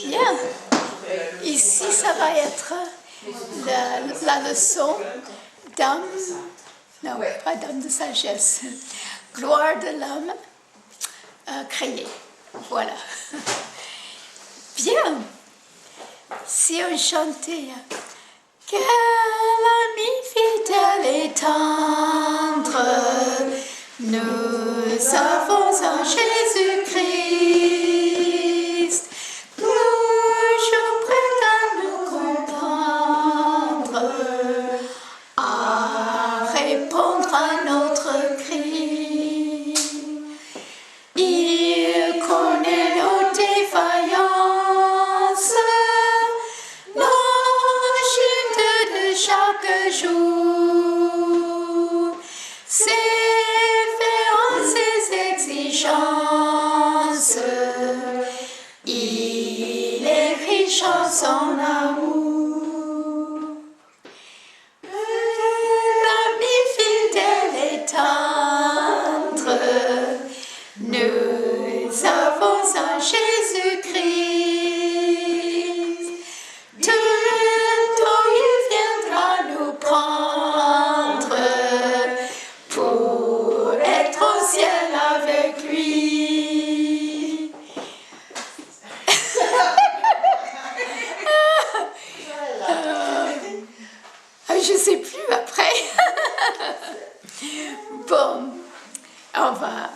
Bien. Ici, ça va être la leçon d'âme, non, pas d'âme de sagesse, gloire de l'homme créé. Voilà. Bien. Si on chantait quel ami fidèle et tendre nous avons en Jésus-Christ, toujours prêt à nous comprendre, à répondre à notre cri. Il connaît nos défaillances, nos chutes de chaque jour, ses exigences. Il est riche en son amour. L'ami fidèle et tendre, nous avons en Jésus-Christ. Tantôt il viendra nous prendre pour être au ciel avec lui. Je ne sais plus après. Bon, on va...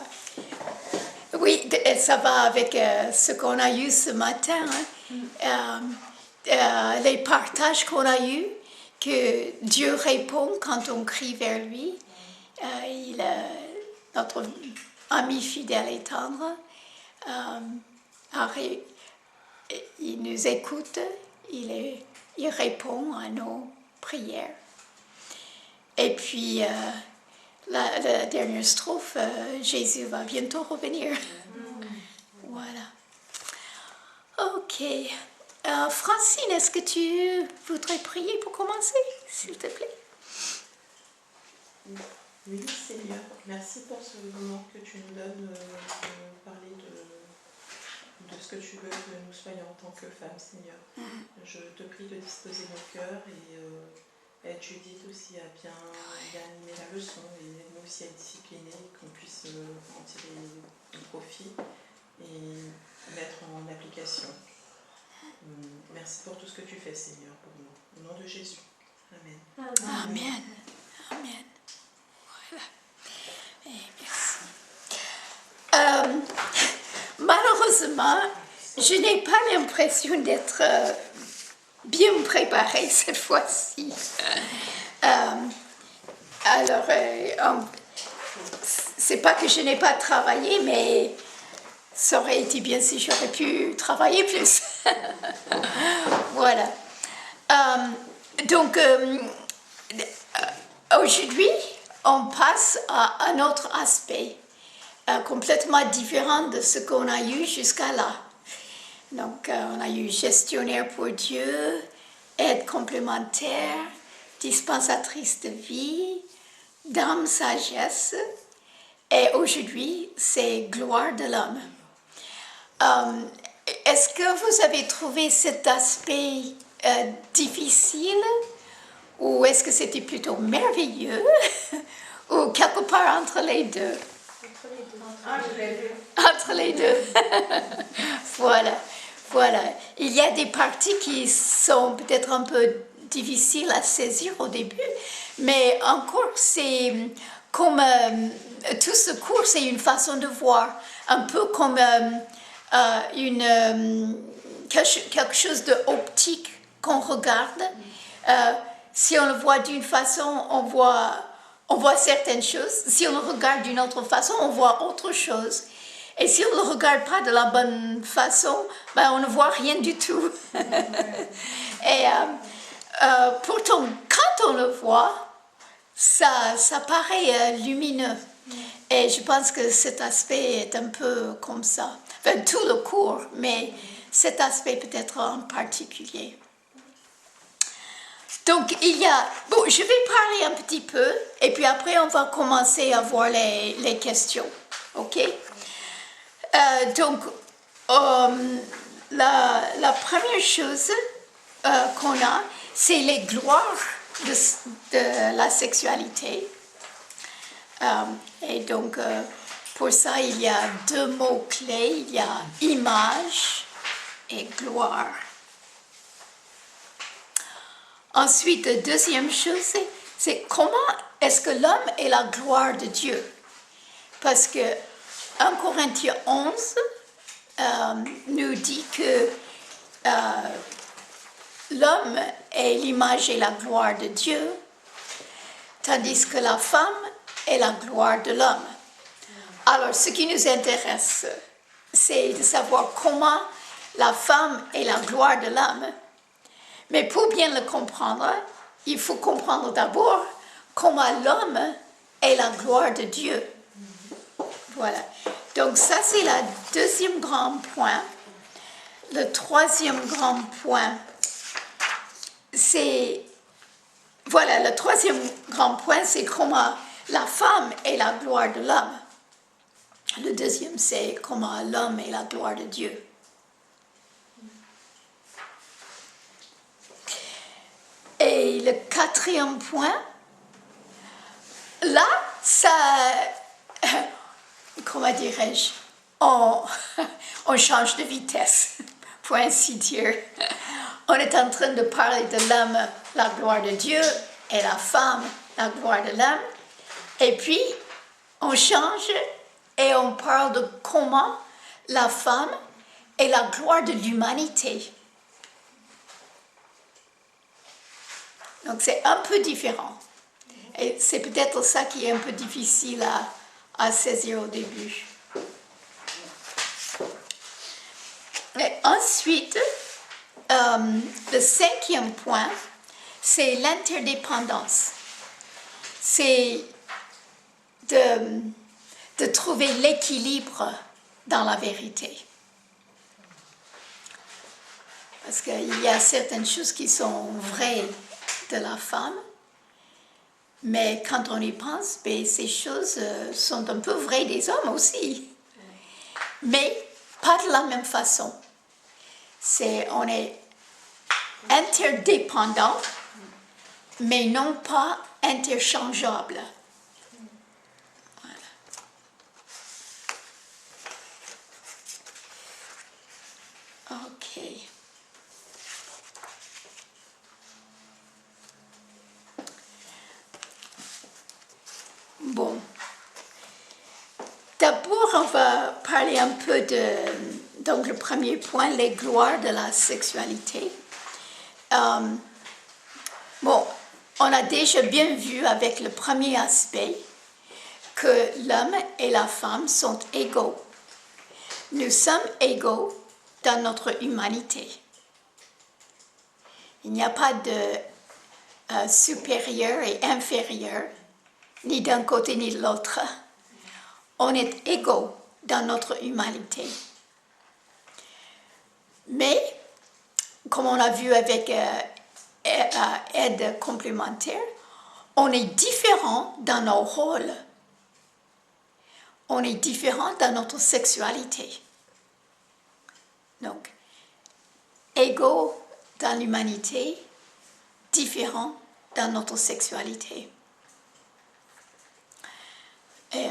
Oui, ça va avec ce qu'on a eu ce matin, hein. Les partages qu'on a eus, que Dieu répond quand on crie vers lui. Notre ami fidèle et tendre, il nous écoute, il répond à nos prières. Et puis, la dernière strophe, Jésus va bientôt revenir. Voilà. Ok. Francine, est-ce que tu voudrais prier pour commencer, s'il te plaît? Oui, Seigneur, merci pour ce moment que tu nous donnes de parler de ce que tu veux que nous soyons en tant que femmes, Seigneur. Je te prie de disposer nos cœurs et aide Judith aussi à bien animer la leçon et nous aussi à être disciplinés, qu'on puisse en tirer du profit et mettre en application. Merci pour tout ce que tu fais, Seigneur, pour nous. Au nom de Jésus. Amen. Amen. Amen. Voilà. Et merci. Malheureusement, je n'ai pas l'impression d'être bien préparée cette fois-ci. Alors, c'est pas que je n'ai pas travaillé, mais ça aurait été bien si j'aurais pu travailler plus. Voilà. Donc, aujourd'hui, on passe à un autre aspect, complètement différent de ce qu'on a eu jusqu'à là. Donc, on a eu gestionnaire pour Dieu, aide complémentaire, dispensatrice de vie, dame sagesse, et aujourd'hui, c'est gloire de l'homme. Est-ce que vous avez trouvé cet aspect difficile, ou est-ce que c'était plutôt merveilleux, ou quelque part entre les deux? Entre les deux. Voilà. Il y a des parties qui sont peut-être un peu difficiles à saisir au début, mais encore, c'est comme tout ce cours, c'est une façon de voir, un peu comme quelque chose d'optique qu'on regarde. Si on le voit d'une façon, on voit certaines choses. Si on le regarde d'une autre façon, on voit autre chose. Et si on ne le regarde pas de la bonne façon, on ne voit rien du tout. Et pourtant, quand on le voit, ça paraît lumineux. Et je pense que cet aspect est un peu comme ça. Enfin, tout le cours, mais cet aspect peut-être en particulier. Donc, je vais parler un petit peu, et puis après, on va commencer à voir les questions. OK? Donc, la première chose qu'on a, c'est les gloires de la sexualité. Et donc, pour ça, il y a deux mots-clés. Il y a image et gloire. Ensuite, la deuxième chose, c'est comment est-ce que l'homme est la gloire de Dieu? Parce que 1 Corinthiens 11 nous dit que l'homme est l'image et la gloire de Dieu, tandis que la femme est la gloire de l'homme. Alors, ce qui nous intéresse, c'est de savoir comment la femme est la gloire de l'homme. Mais pour bien le comprendre, il faut comprendre d'abord comment l'homme est la gloire de Dieu. Voilà. Donc ça, c'est le deuxième grand point. Le troisième grand point, c'est... Voilà, le troisième grand point, c'est comment la femme est la gloire de l'homme. Le deuxième, c'est comment l'homme est la gloire de Dieu. Et le quatrième point, là, ça... Comment dirais-je? On change de vitesse, pour ainsi dire. On est en train de parler de l'homme, la gloire de Dieu, et la femme, la gloire de l'homme. Et puis, on change et on parle de comment la femme est la gloire de l'humanité. Donc, c'est un peu différent. Et c'est peut-être ça qui est un peu difficile à saisir au début. Et ensuite, le cinquième point, c'est l'interdépendance. C'est de trouver l'équilibre dans la vérité. Parce qu'il y a certaines choses qui sont vraies de la femme, mais quand on y pense, ces choses sont un peu vraies des hommes aussi. Mais pas de la même façon. On est interdépendant, mais non pas interchangeable. Voilà. OK. Bon. D'abord, on va parler un peu donc le premier point, les gloires de la sexualité. Bon, on a déjà bien vu avec le premier aspect que l'homme et la femme sont égaux. Nous sommes égaux dans notre humanité. Il n'y a pas de supérieur et inférieur, ni d'un côté ni de l'autre. On est égaux dans notre humanité. Mais, comme on a vu avec aide complémentaire, on est différent dans nos rôles. On est différent dans notre sexualité. Donc, égaux dans l'humanité, différents dans notre sexualité. Et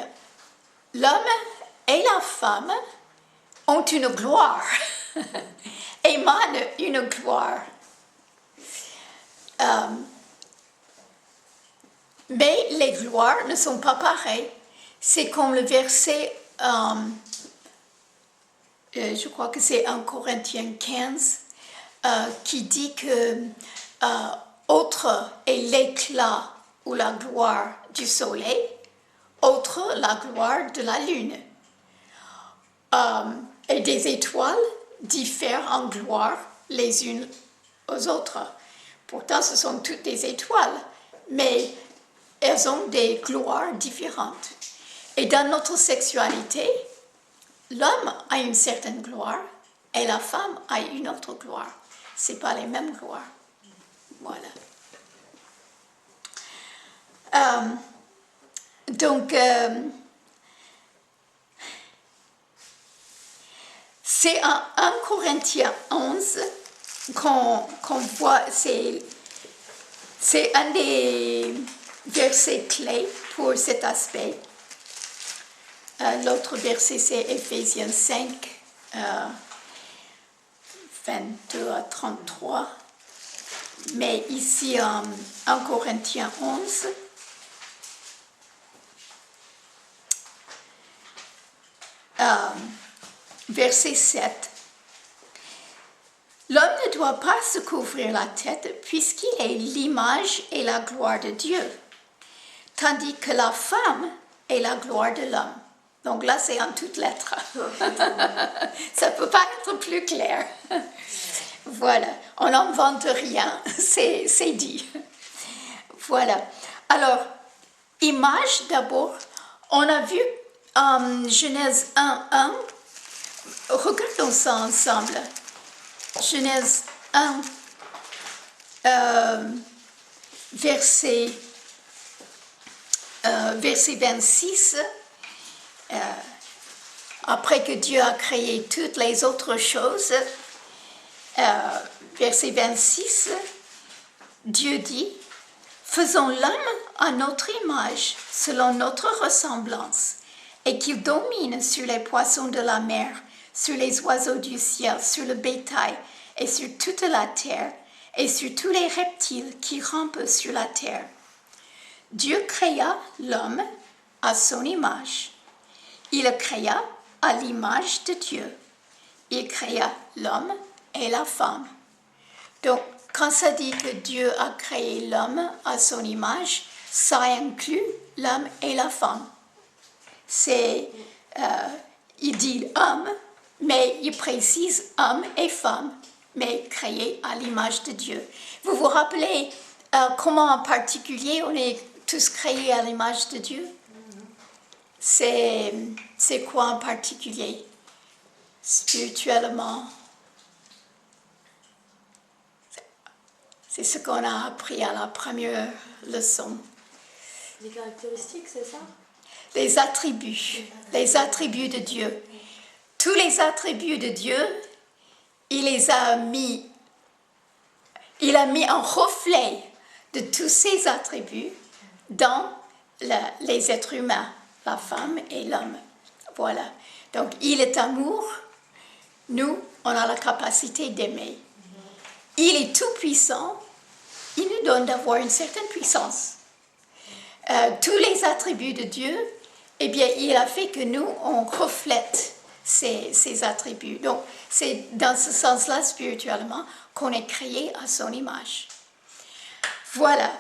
l'homme et la femme ont une gloire, émanent une gloire. Mais les gloires ne sont pas pareilles. C'est comme le verset, je crois que c'est 1 Corinthiens 15, qui dit que autre est l'éclat ou la gloire du soleil, autre la gloire de la lune. Et des étoiles diffèrent en gloire les unes aux autres. Pourtant, ce sont toutes des étoiles, mais elles ont des gloires différentes. Et dans notre sexualité, l'homme a une certaine gloire et la femme a une autre gloire. Ce n'est pas les mêmes gloires. Voilà. Donc, C'est en 1 Corinthiens 11 qu'on voit, c'est un des versets clés pour cet aspect. L'autre verset, c'est Éphésiens 5, 22 à 33. Mais ici, en 1 Corinthiens 11, verset 7. L'homme ne doit pas se couvrir la tête puisqu'il est l'image et la gloire de Dieu, tandis que la femme est la gloire de l'homme. Donc là, c'est en toutes lettres. Ça ne peut pas être plus clair. Voilà, on n'invente rien, c'est dit. Voilà. Alors, image d'abord, on a vu en Genèse 1:1, regardons ça ensemble. Genèse 1, verset 26. Après que Dieu a créé toutes les autres choses, verset 26, Dieu dit, « Faisons l'homme à notre image, selon notre ressemblance, et qu'il domine sur les poissons de la mer, sur les oiseaux du ciel, sur le bétail, et sur toute la terre, et sur tous les reptiles qui rampent sur la terre. » Dieu créa l'homme à son image. Il le créa à l'image de Dieu. Il créa l'homme et la femme. Donc, quand ça dit que Dieu a créé l'homme à son image, ça inclut l'homme et la femme. Il dit homme, mais il précise homme et femme, mais créé à l'image de Dieu. Vous vous rappelez comment en particulier on est tous créés à l'image de Dieu? C'est quoi en particulier? Spirituellement, c'est ce qu'on a appris à la première leçon. Les caractéristiques, c'est ça? Les attributs de Dieu. Tous les attributs de Dieu, il a mis en reflet de tous ces attributs dans les êtres humains, la femme et l'homme. Voilà. Donc, il est amour. Nous, on a la capacité d'aimer. Il est tout puissant. Il nous donne d'avoir une certaine puissance. Tous les attributs de Dieu, eh bien, il a fait que nous, on reflète ces attributs. Donc, c'est dans ce sens-là, spirituellement, qu'on est créé à son image. Voilà.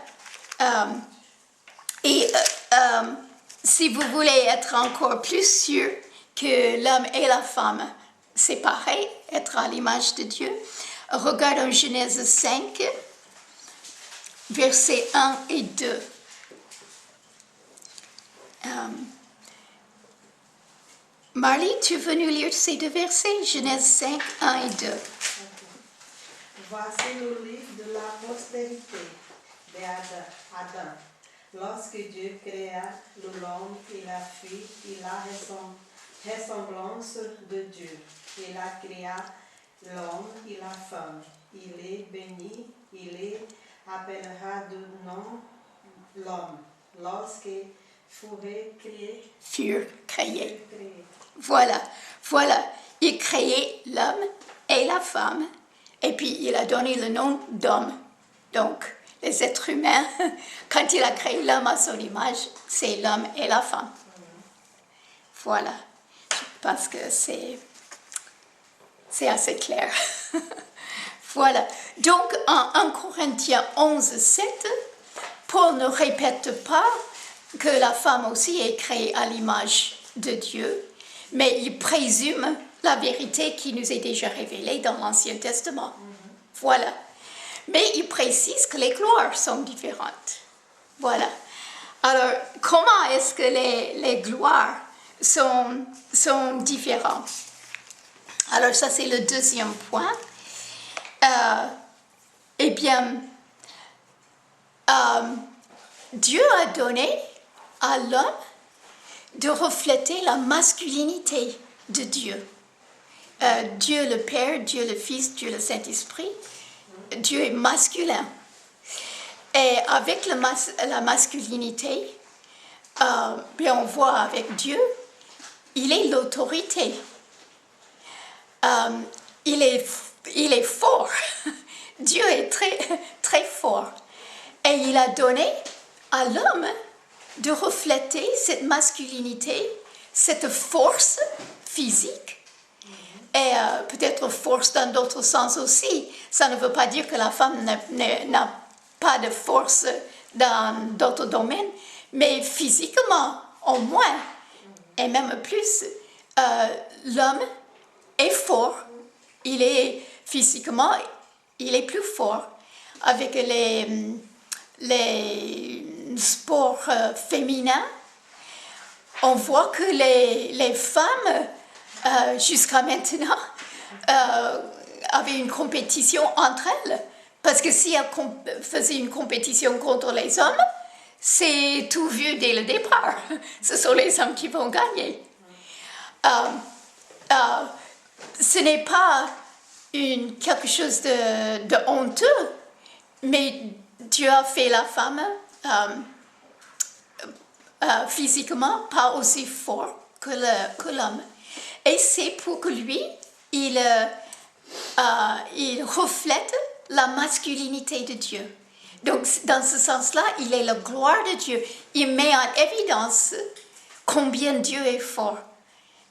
Si vous voulez être encore plus sûr que l'homme et la femme, c'est pareil, être à l'image de Dieu, regardons Genèse 5, versets 1 et 2. Marley, tu es venue lire ces deux versets, Genèse 5, 1 et 2. Voici le livre de la postérité d'Adam. Lorsque Dieu créa l'homme et la fille, il a ressemblance de Dieu. Il a créé l'homme et la femme. Il est béni, il les appellera de nom l'homme. Lorsque furent créés. Voilà. Il créait l'homme et la femme, et puis il a donné le nom d'homme. Donc, les êtres humains, quand il a créé l'homme à son image, c'est l'homme et la femme. Voilà. Je pense que c'est assez clair. Voilà. Donc, en 1 Corinthiens 11, 7, Paul ne répète pas que la femme aussi est créée à l'image de Dieu, mais il présume la vérité qui nous est déjà révélée dans l'Ancien Testament. Voilà. Mais il précise que les gloires sont différentes. Voilà. Alors, comment est-ce que les gloires sont différentes? Alors, ça, c'est le deuxième point. Eh bien, Dieu a donné à l'homme de refléter la masculinité de Dieu. Dieu le Père, Dieu le Fils, Dieu le Saint-Esprit, Dieu est masculin. Et avec la masculinité, bien on voit avec Dieu, il est l'autorité. Il est fort. Dieu est très, très fort. Et il a donné à l'homme de refléter cette masculinité, cette force physique, et peut-être force dans d'autres sens aussi. Ça ne veut pas dire que la femme n'a pas de force dans d'autres domaines, mais physiquement, au moins, et même plus, l'homme est fort. Il est physiquement, il est plus fort. Avec les sports féminins, on voit que les femmes, jusqu'à maintenant, avaient une compétition entre elles. Parce que si elles faisaient une compétition contre les hommes, c'est tout vu dès le départ. Ce sont les hommes qui vont gagner. Ce n'est pas quelque chose de honteux, mais Dieu a fait la femme physiquement pas aussi fort que l'homme. Et c'est pour que lui, il reflète la masculinité de Dieu. Donc, dans ce sens-là, il est la gloire de Dieu. Il met en évidence combien Dieu est fort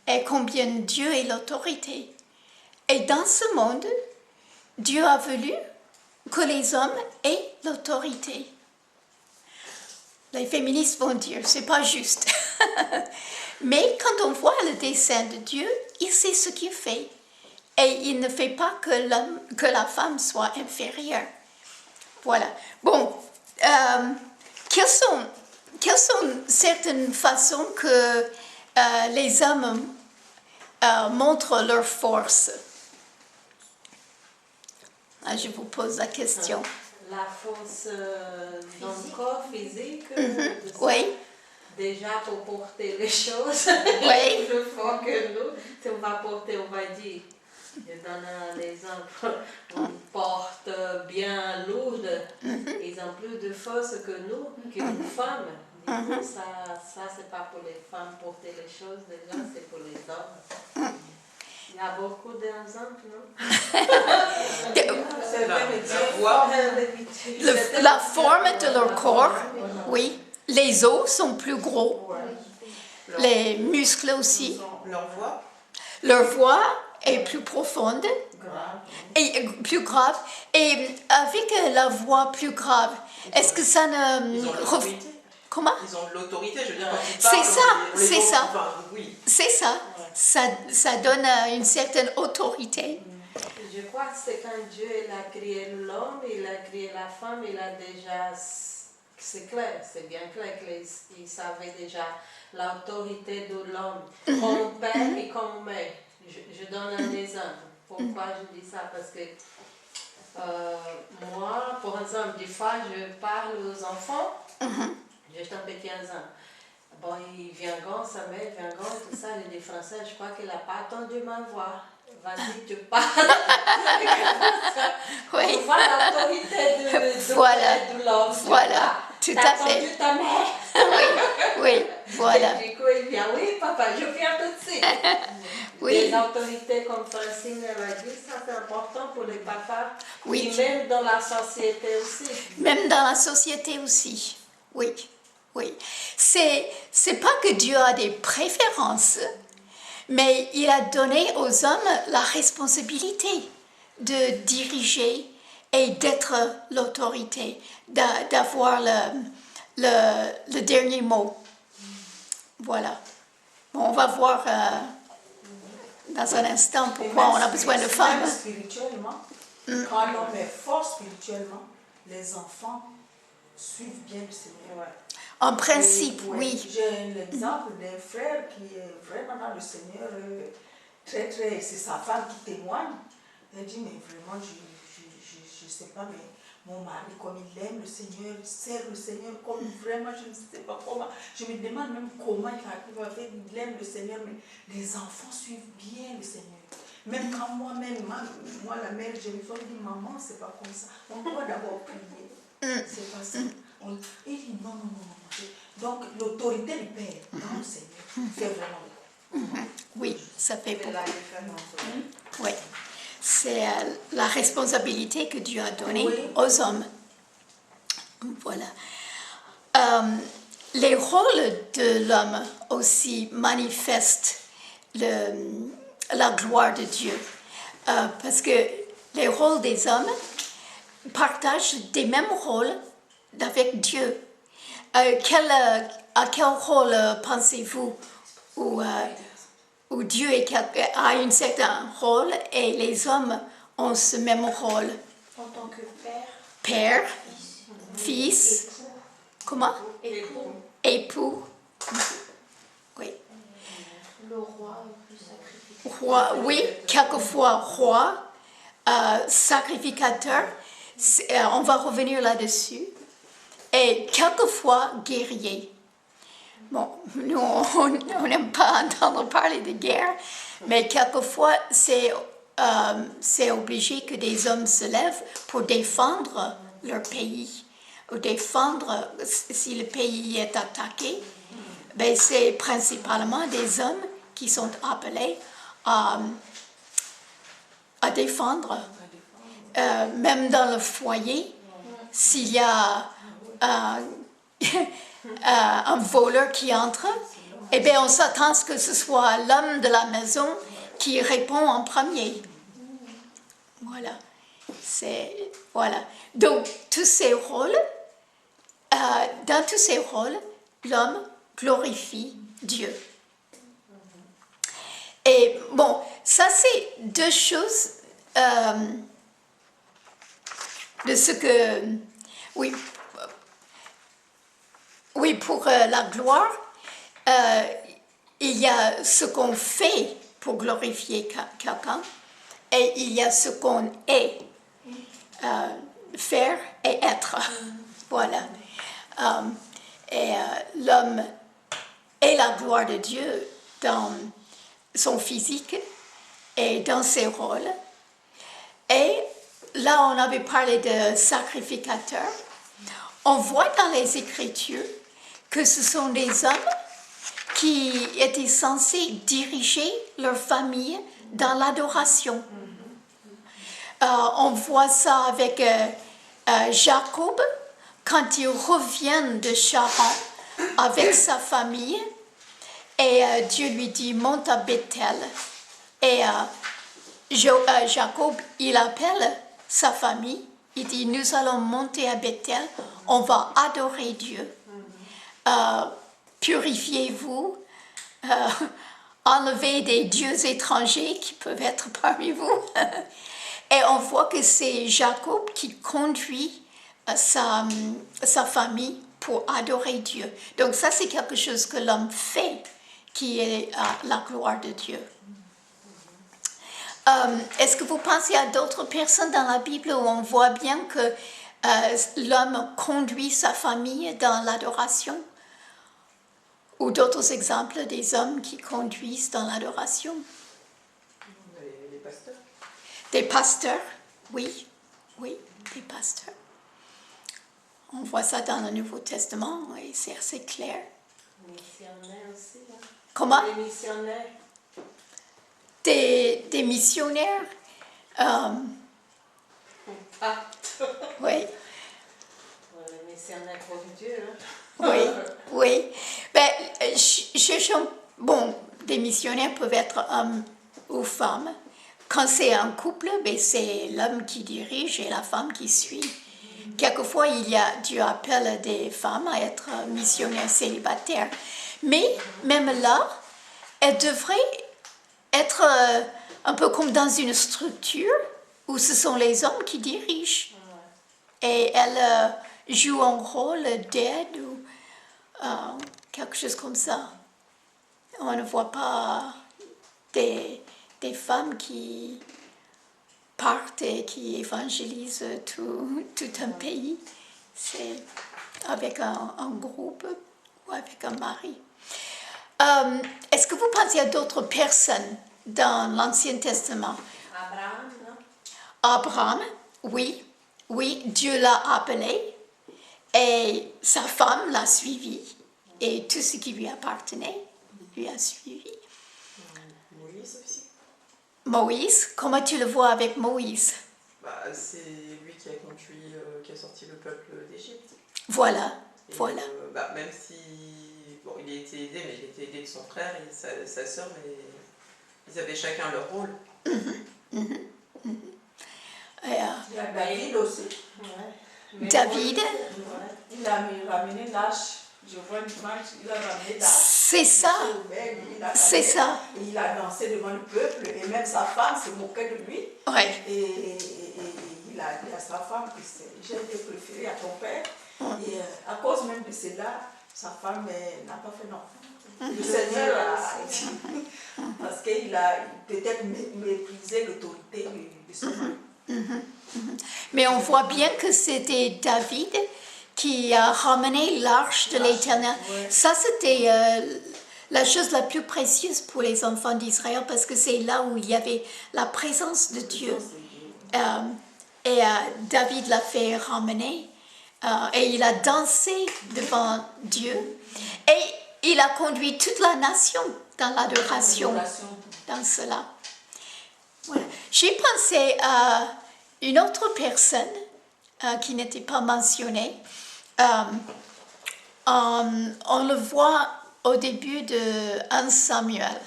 et combien Dieu est l'autorité. Et dans ce monde, Dieu a voulu que les hommes aient l'autorité. Les féministes vont dire, c'est pas juste. Mais quand on voit le dessein de Dieu, il sait ce qu'il fait. Et il ne fait pas que la femme soit inférieure. Voilà. Bon, quelles sont certaines façons que les hommes montrent leur force? Je vous pose la question. La force dans le corps physique, Oui. déjà pour porter les choses, Oui. plus fort que nous. Si on va porter, on va dire, je donne un exemple, on porte bien lourde, ils ont plus de force que nous, qu'une femme. Du coup, ça c'est pas pour les femmes porter les choses, déjà c'est pour les hommes. Il y a beaucoup d'exemples, non? La forme de leur corps, oui. Les os sont plus gros. Les muscles aussi. Leur voix est plus profonde et plus grave. Et avec la voix plus grave, est-ce que ça ne... Ils ont l'autorité. Comment? Ils ont l'autorité, je veux dire, quand ils C'est parlent, ça, c'est ça. Enfin, oui. C'est ça. Ça donne une certaine autorité. Je crois que c'est quand Dieu il a créé l'homme, il a créé la femme, il a déjà... C'est clair, c'est bien clair qu'il savait déjà l'autorité de l'homme, comme père et comme mère. Je donne un exemple. Pourquoi je dis ça? Parce que moi, par exemple, des fois, je parle aux enfants, j'ai un petit enfant. Bon, il vient grand, sa mère vient grand, tout ça, il est français, je crois qu'il n'a pas attendu ma voix. Vas-y, tu parles. Oui. On voit l'autorité de l'homme. Voilà, tout à fait. Attendu ta mère. Oui, voilà. Et du coup, il vient, oui, papa, je viens tout de suite. Oui. Les autorités, comme Francine l'a dit, ça c'est important pour les papas. Oui. Et même dans la société aussi. Même dans la société aussi. Oui, oui. C'est pas que Dieu a des préférences, mais il a donné aux hommes la responsabilité de diriger et d'être l'autorité, d'avoir le dernier mot. Voilà. Bon, on va voir dans un instant pourquoi on a besoin de femmes. Même spirituellement, quand l'homme est fort spirituellement, les enfants suivent bien le Seigneur. Ouais. En principe, Et, ouais, oui. j'ai l'exemple d'un frère qui est vraiment dans le Seigneur, très, c'est sa femme qui témoigne. Elle dit, mais vraiment, je ne sais pas, mais mon mari, comme il aime le Seigneur, il sert le Seigneur, comme vraiment, je ne sais pas comment. Je me demande même comment il arrive à faire, il aime le Seigneur, mais les enfants suivent bien le Seigneur. Même quand moi-même, moi la mère, je me suis dit, maman, c'est pas comme ça. On doit d'abord prier. C'est pas ça. Il dit, non, non, non, non. Donc, l'autorité du Père dans le Seigneur, c'est vraiment Oui, ça fait C'est beaucoup. la différence. Oui. C'est la responsabilité que Dieu a donnée Oui. aux hommes. Voilà. Les rôles de l'homme aussi manifestent la gloire de Dieu. Parce que les rôles des hommes partagent des mêmes rôles avec Dieu. À quel rôle pensez-vous où Dieu a un certain rôle et les hommes ont ce même rôle? En tant que père, Père, fils, époux, comment? époux, Époux. Oui. le roi est plus sacrifié. Roi, oui, quelquefois roi, sacrificateur, on va revenir là-dessus, et quelquefois guerrier. Bon, nous, on n'aime pas entendre parler de guerre, mais quelquefois, c'est obligé que des hommes se lèvent pour défendre leur pays, ou défendre, si le pays est attaqué, ben c'est principalement des hommes qui sont appelés à défendre. Même dans le foyer, s'il y a un voleur qui entre, eh bien, on s'attend à ce que ce soit l'homme de la maison qui répond en premier. Voilà. Voilà. Donc, tous ces rôles, dans tous ces rôles, l'homme glorifie Dieu. Et bon, ça c'est deux choses de ce que... Oui, pour la gloire, il y a ce qu'on fait pour glorifier quelqu'un et il y a ce qu'on est, faire et être. Voilà. Et l'homme est la gloire de Dieu dans son physique et dans ses rôles. Et là, on avait parlé de sacrificateur. On voit dans les Écritures que ce sont des hommes qui étaient censés diriger leur famille dans l'adoration. On voit ça avec Jacob, quand il revient de Charan avec sa famille, et Dieu lui dit, monte à Bethel. Et Jacob, il appelle sa famille, il dit, nous allons monter à Bethel, on va adorer Dieu. Purifiez-vous, enlevez des dieux étrangers qui peuvent être parmi vous. Et on voit que c'est Jacob qui conduit sa famille pour adorer Dieu. Donc ça, c'est quelque chose que l'homme fait, qui est la gloire de Dieu. Est-ce que vous pensez à d'autres personnes dans la Bible où on voit bien que l'homme conduit sa famille dans l'adoration? Ou d'autres exemples des hommes qui conduisent dans l'adoration? Les pasteurs. Des pasteurs, oui, des pasteurs. On voit ça dans le Nouveau Testament et c'est assez clair. Missionnaires aussi. Hein. Comment? Les missionnaires. Des missionnaires. Oui. Les missionnaires pour Dieu. Hein. Oui. Ben, bon, des missionnaires peuvent être hommes ou femmes. Quand c'est un couple, ben, c'est l'homme qui dirige et la femme qui suit. Quelquefois, Dieu appelle des femmes à être missionnaires célibataires. Mais même là, elles devraient être un peu comme dans une structure où ce sont les hommes qui dirigent. Et elles jouent un rôle d'aide ou quelque chose comme ça. On ne voit pas des femmes qui partent et qui évangélisent tout un pays. C'est avec un groupe ou avec un mari. Est-ce que vous pensez à d'autres personnes dans l'Ancien Testament. Abraham, non? Abraham, oui, Dieu l'a appelé et sa femme l'a suivi et tout ce qui lui appartenait lui a suivi. Moïse aussi. Moïse, comment tu le vois avec Moïse? Bah, c'est lui qui a conduit, qui a sorti le peuple d'Égypte. Voilà, Et, voilà. Même si bon, il a été aidé, mais il a été aidé de son frère et sa sœur, mais ils avaient chacun leur rôle. Et, Il y a David aussi. Ouais. David, Ouais. Il a ramené l'âge. Je vois l'image, il a ramené l'âge. c'est ça, c'est ça. Et il a dansé devant le peuple et même sa femme se moquait de lui. Ouais. Et il a dit à sa femme que j'ai été préféré à ton père. Et à cause même de cela, sa femme n'a pas fait d'enfant. Le Seigneur a dit, parce qu'il a peut-être méprisé l'autorité de son mari. Mais on voit bien que c'était David qui a ramené l'arche de l'Éternel. Ça, c'était la chose la plus précieuse pour les enfants d'Israël parce que c'est là où il y avait la présence de Dieu. David l'a fait ramener et il a dansé devant Dieu et il a conduit toute la nation dans l'adoration, dans cela. Voilà. J'ai pensé à une autre personne qui n'était pas mentionnée. On le voit au début de 1 Samuel.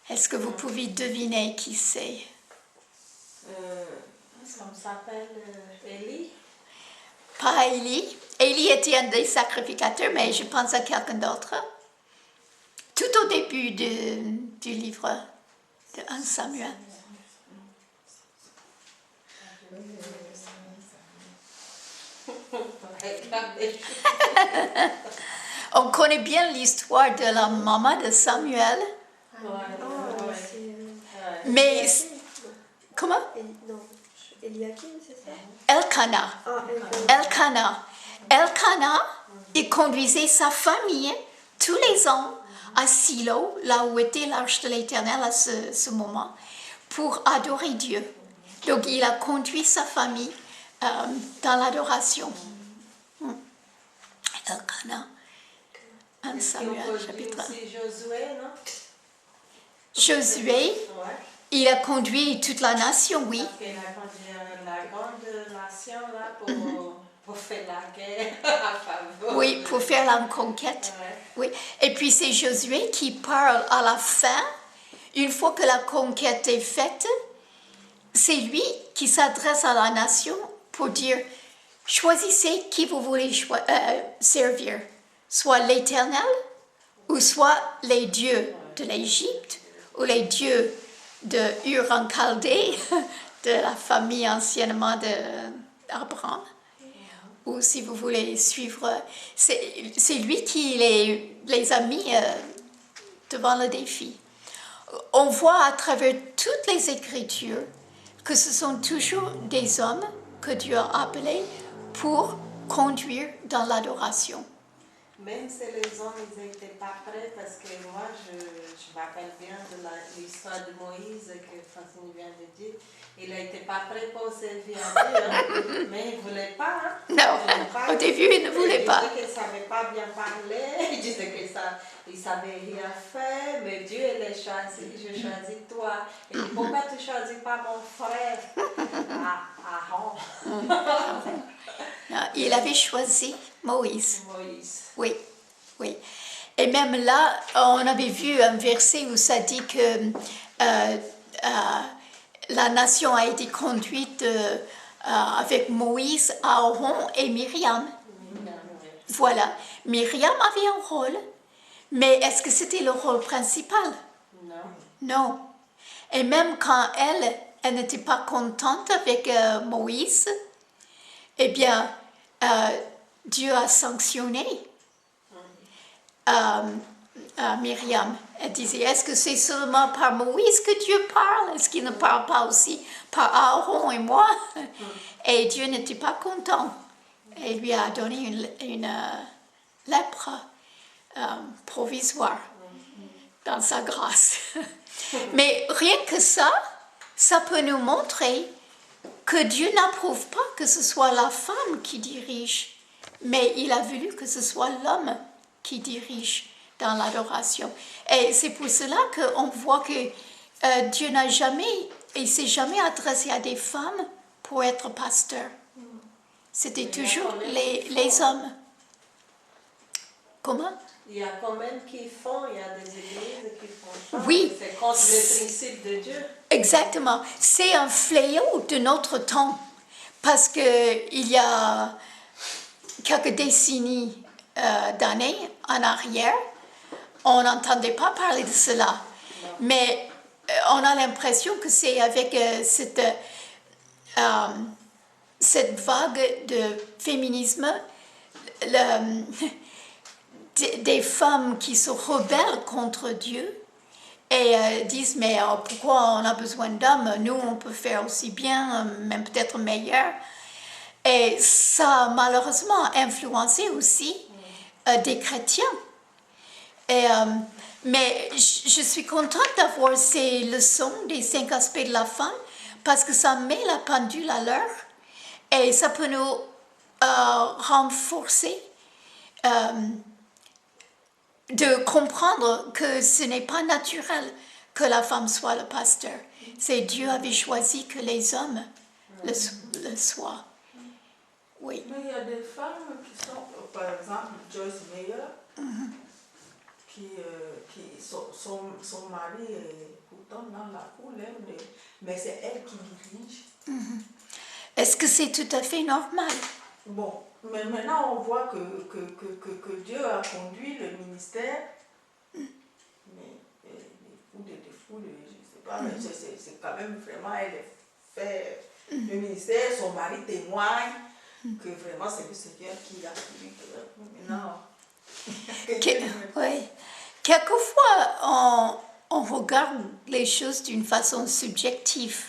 Est-ce que vous pouvez deviner qui c'est? Ça s'appelle Élie. Pas Élie. Élie était un des sacrificateurs, mais je pense à quelqu'un d'autre. Tout au début du livre de 1 Samuel. On connaît bien l'histoire de la maman de Samuel, mais comment? Non, Eliakim, c'est ça? Elkanah. Elkanah, il conduisait sa famille tous les ans à Silo, là où était l'arche de l'Éternel à ce moment, pour adorer Dieu. Donc il a conduit sa famille dans l'adoration. Elkanah. 1 Samuel, chapitre 1. C'est Josué, non? Josué, Ouais. il a conduit toute la nation, oui. Parce qu'il a conduit la grande nation là pour faire la guerre à faveur. Oui, pour faire la conquête. Ouais. Oui. Et puis c'est Josué qui parle à la fin, une fois que la conquête est faite, c'est lui qui s'adresse à la nation pour dire, choisissez qui vous voulez servir, soit l'Éternel ou soit les dieux de l'Égypte ou les dieux de Ur en Chaldée, de la famille anciennement d'Abraham. Ou si vous voulez suivre, c'est lui qui les a mis devant le défi. On voit à travers toutes les Écritures que ce sont toujours des hommes que Dieu a appelés pour conduire dans l'adoration. Même si les hommes n'étaient pas prêts, parce que moi je me rappelle bien de l'histoire de Moïse que Francine vient de dire. Il n'était pas prêt pour servir à Dieu, hein, mais il ne voulait pas. Hein. Non, au début, il ne voulait pas. Il disait qu'il ne savait pas bien parler, il disait qu'il ne savait rien faire, mais Dieu l'a choisi, je choisis toi. Et dit, pourquoi tu ne choisis pas mon frère Aaron? Non, il avait choisi Moïse. Moïse. Oui, oui. Et même là, on avait vu un verset où ça dit que la nation a été conduite avec Moïse, Aaron et Myriam. Voilà. Myriam avait un rôle, mais est-ce que c'était le rôle principal? Non. Non. Et même quand elle n'était pas contente avec Moïse, eh bien, Dieu a sanctionné Myriam. Elle disait, est-ce que c'est seulement par Moïse que Dieu parle? Est-ce qu'il ne parle pas aussi par Aaron et moi? Et Dieu n'était pas content. Et lui a donné une lèpre provisoire dans sa grâce. Mais rien que ça peut nous montrer que Dieu n'approuve pas que ce soit la femme qui dirige, mais il a voulu que ce soit l'homme qui dirige dans l'adoration. Et c'est pour cela qu'on voit que Dieu n'a jamais, il s'est jamais adressé à des femmes pour être pasteur. C'était toujours les hommes. Comment? Il y a quand même qui font, il y a des églises qui font ça. Oui. C'est contre le principe de Dieu. Exactement. C'est un fléau de notre temps parce qu'il y a quelques décennies d'années en arrière, on n'entendait pas parler de cela. Mais on a l'impression que c'est avec cette vague de féminisme, des femmes qui se rebellent contre Dieu et disent mais pourquoi on a besoin d'hommes, nous on peut faire aussi bien, même peut-être meilleur. Et ça a malheureusement influencé aussi des chrétiens. Mais je suis contente d'avoir ces leçons des 5 aspects de la femme parce que ça met la pendule à l'heure et ça peut nous renforcer de comprendre que ce n'est pas naturel que la femme soit le pasteur. C'est Dieu avait choisi que les hommes le soient. Oui. Mais il y a des femmes qui sont, par exemple, Joyce Meyer, son mari est pourtant dans la foule, mais c'est elle qui dirige. Est-ce que c'est tout à fait normal? Bon, mais maintenant on voit que Dieu a conduit le ministère, mais des foules, je ne sais pas, mais c'est quand même vraiment, elle fait le ministère, son mari témoigne que vraiment c'est le Seigneur qui a conduit. Maintenant, Oui. Quelquefois, on regarde les choses d'une façon subjective.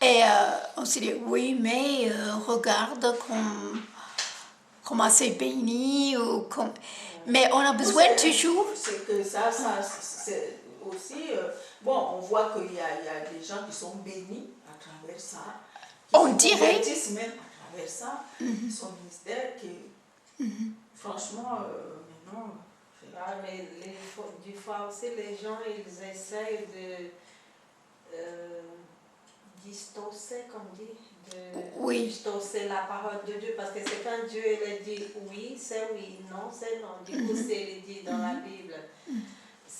Et on se dit, oui, mais regarde comment c'est béni. Mais on a besoin toujours... C'est que ça c'est aussi... bon, on voit qu'il y a des gens qui sont bénis à travers ça. On dirait... Même à travers ça, son ministère qui... Franchement, maintenant... Ah, mais des fois aussi, les gens, ils essayent de distorser, comme on dit, distorser la parole de Dieu, parce que c'est quand Dieu il dit oui, c'est oui, non, c'est non. Du coup, c'est il dit dans la Bible.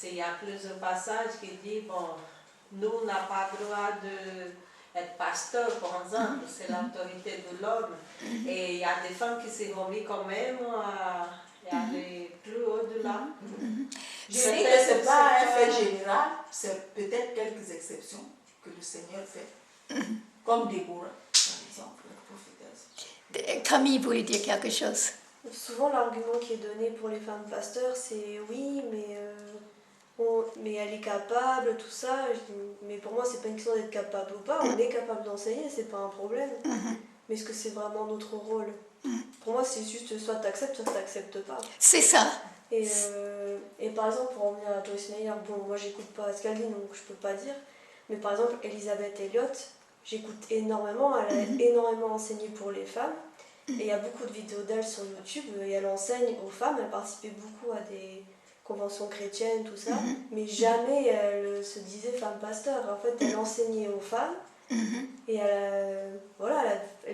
Il y a plusieurs passages qui disent, bon, nous, on n'a pas le droit d'être pasteur, par exemple, c'est l'autorité de l'homme. Et il y a des femmes qui se remettent quand même à aller plus haut-delà. Je dis que ce n'est pas un fait général, c'est peut-être quelques exceptions que le Seigneur fait, comme Déborah, par exemple, la prophétesse. Camille voulait dire quelque chose. Souvent, l'argument qui est donné pour les femmes pasteurs, c'est oui, mais elle est capable, tout ça. Mais pour moi, c'est pas une question d'être capable ou pas. On est capable d'enseigner, c'est pas un problème. Mais est-ce que c'est vraiment notre rôle? Pour moi, c'est juste soit t'acceptes, soit t'acceptes pas. C'est ça. Et par exemple, pour en venir à Joyce Meyer, bon, moi j'écoute pas ce qu'elle dit, donc je peux pas dire. Mais par exemple, Elisabeth Elliott, j'écoute énormément, elle a énormément enseigné pour les femmes. Et il y a beaucoup de vidéos d'elle sur YouTube, et elle enseigne aux femmes, elle participait beaucoup à des conventions chrétiennes, tout ça. Mais jamais elle se disait femme pasteur. En fait, elle enseignait aux femmes. Et elle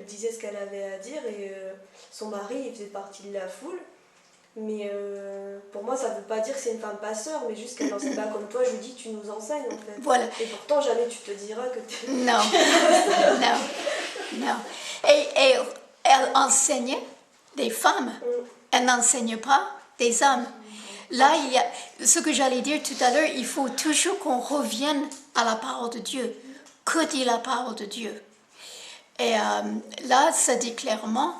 disait ce qu'elle avait à dire et son mari il faisait partie de la foule, mais pour moi ça veut pas dire que c'est une femme pasteur, mais juste qu'elle enseigne pas comme toi, je lui dis tu nous enseignes en fait. Voilà. Et pourtant jamais tu te diras que tu... Non, non. Et elle enseignait des femmes, elle n'enseigne pas des hommes. Là, il y a ce que j'allais dire tout à l'heure, il faut toujours qu'on revienne à la parole de Dieu. Que dit la parole de Dieu? Et là, ça dit clairement,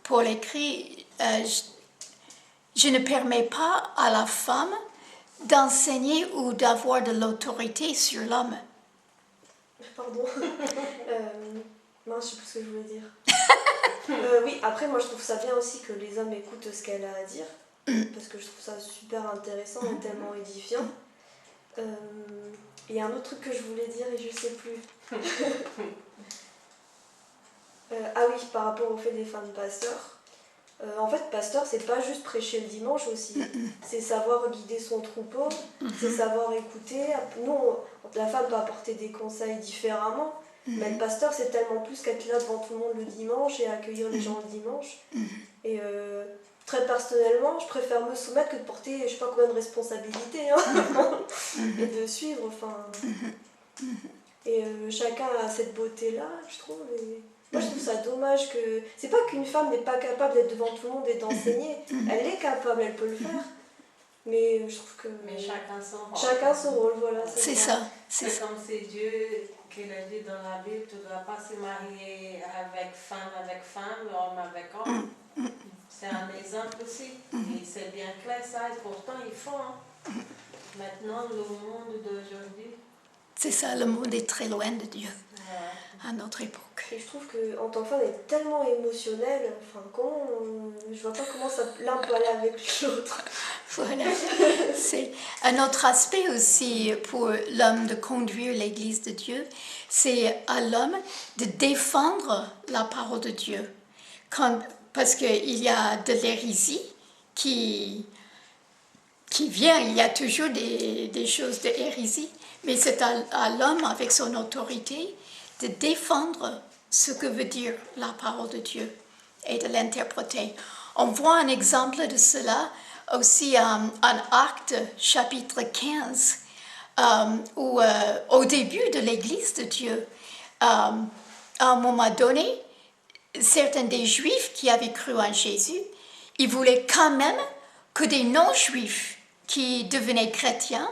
pour l'écrit, je ne permets pas à la femme d'enseigner ou d'avoir de l'autorité sur l'homme. Pardon. Non, je sais plus ce que je voulais dire. Oui, après, moi je trouve ça bien aussi que les hommes écoutent ce qu'elle a à dire, parce que je trouve ça super intéressant et tellement édifiant. il y a un autre truc que je voulais dire et je sais plus. Ah oui, par rapport au fait des femmes pasteurs. En fait, pasteur, c'est pas juste prêcher le dimanche aussi. C'est savoir guider son troupeau, c'est savoir écouter. Nous, la femme peut apporter des conseils différemment, mais le pasteur, c'est tellement plus qu'être là devant tout le monde le dimanche et accueillir les gens le dimanche. Et très personnellement, je préfère me soumettre que de porter je sais pas combien de responsabilités hein, et de suivre. Enfin, et chacun a cette beauté-là, je trouve. Et moi, je trouve ça dommage que... C'est pas qu'une femme n'est pas capable d'être devant tout le monde et d'enseigner. Elle est capable, elle peut le faire. Mais je trouve que... Mais chacun son rôle. Chacun son rôle, voilà. C'est ça. C'est comme c'est Dieu qui l'a dit dans la Bible, tu ne dois pas se marier avec femme, homme avec homme. C'est un exemple aussi. Et c'est bien clair ça, et pourtant il faut. Hein. Maintenant, le monde d'aujourd'hui... C'est ça, le monde est très loin de Dieu à notre époque. Et je trouve qu'en tant que femme, on est tellement émotionnel. Enfin, comment... je vois pas comment ça l'un peut aller avec l'autre. Voilà. C'est un autre aspect aussi pour l'homme de conduire l'Église de Dieu, c'est à l'homme de défendre la parole de Dieu. Parce qu'il y a de l'hérésie qui vient, il y a toujours des choses de hérésie, mais c'est à l'homme avec son autorité de défendre ce que veut dire la parole de Dieu et de l'interpréter. On voit un exemple de cela aussi en Actes chapitre 15, où au début de l'Église de Dieu, à un moment donné, certains des Juifs qui avaient cru en Jésus, ils voulaient quand même que des non-Juifs qui devenaient chrétiens,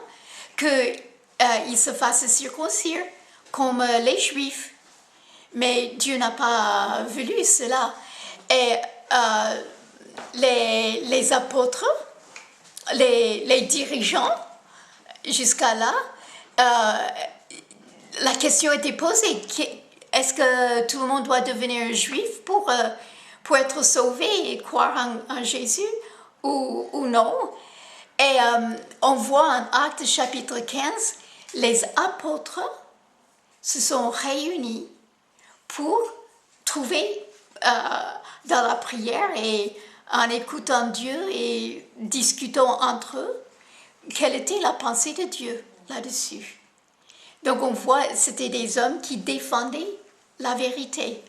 qu'ils se fassent circoncire comme les Juifs. Mais Dieu n'a pas voulu cela. Et les apôtres, les dirigeants, jusqu'à là, la question était posée. Est-ce que tout le monde doit devenir juif pour être sauvé et croire en Jésus ou non? Et on voit en Actes chapitre 15, les apôtres se sont réunis pour trouver dans la prière et en écoutant Dieu et discutant entre eux, quelle était la pensée de Dieu là-dessus. Donc on voit, c'était des hommes qui défendaient la vérité.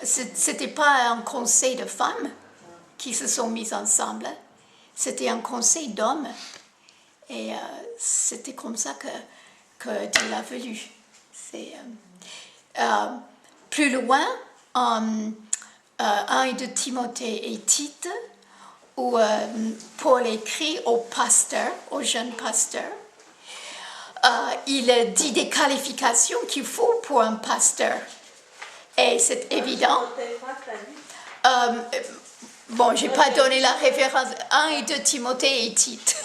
Ce n'était pas un conseil de femmes qui se sont mis ensemble, c'était un conseil d'hommes. Et c'était comme ça que Dieu l'a voulu. Plus loin, en 1 et 2 Timothée et Tite, où Paul écrit aux pasteurs, aux jeunes pasteurs, il dit des qualifications qu'il faut pour un pasteur. Et c'est évident. Bon, je n'ai pas donné la référence. 1 et 2 Timothée et Tite.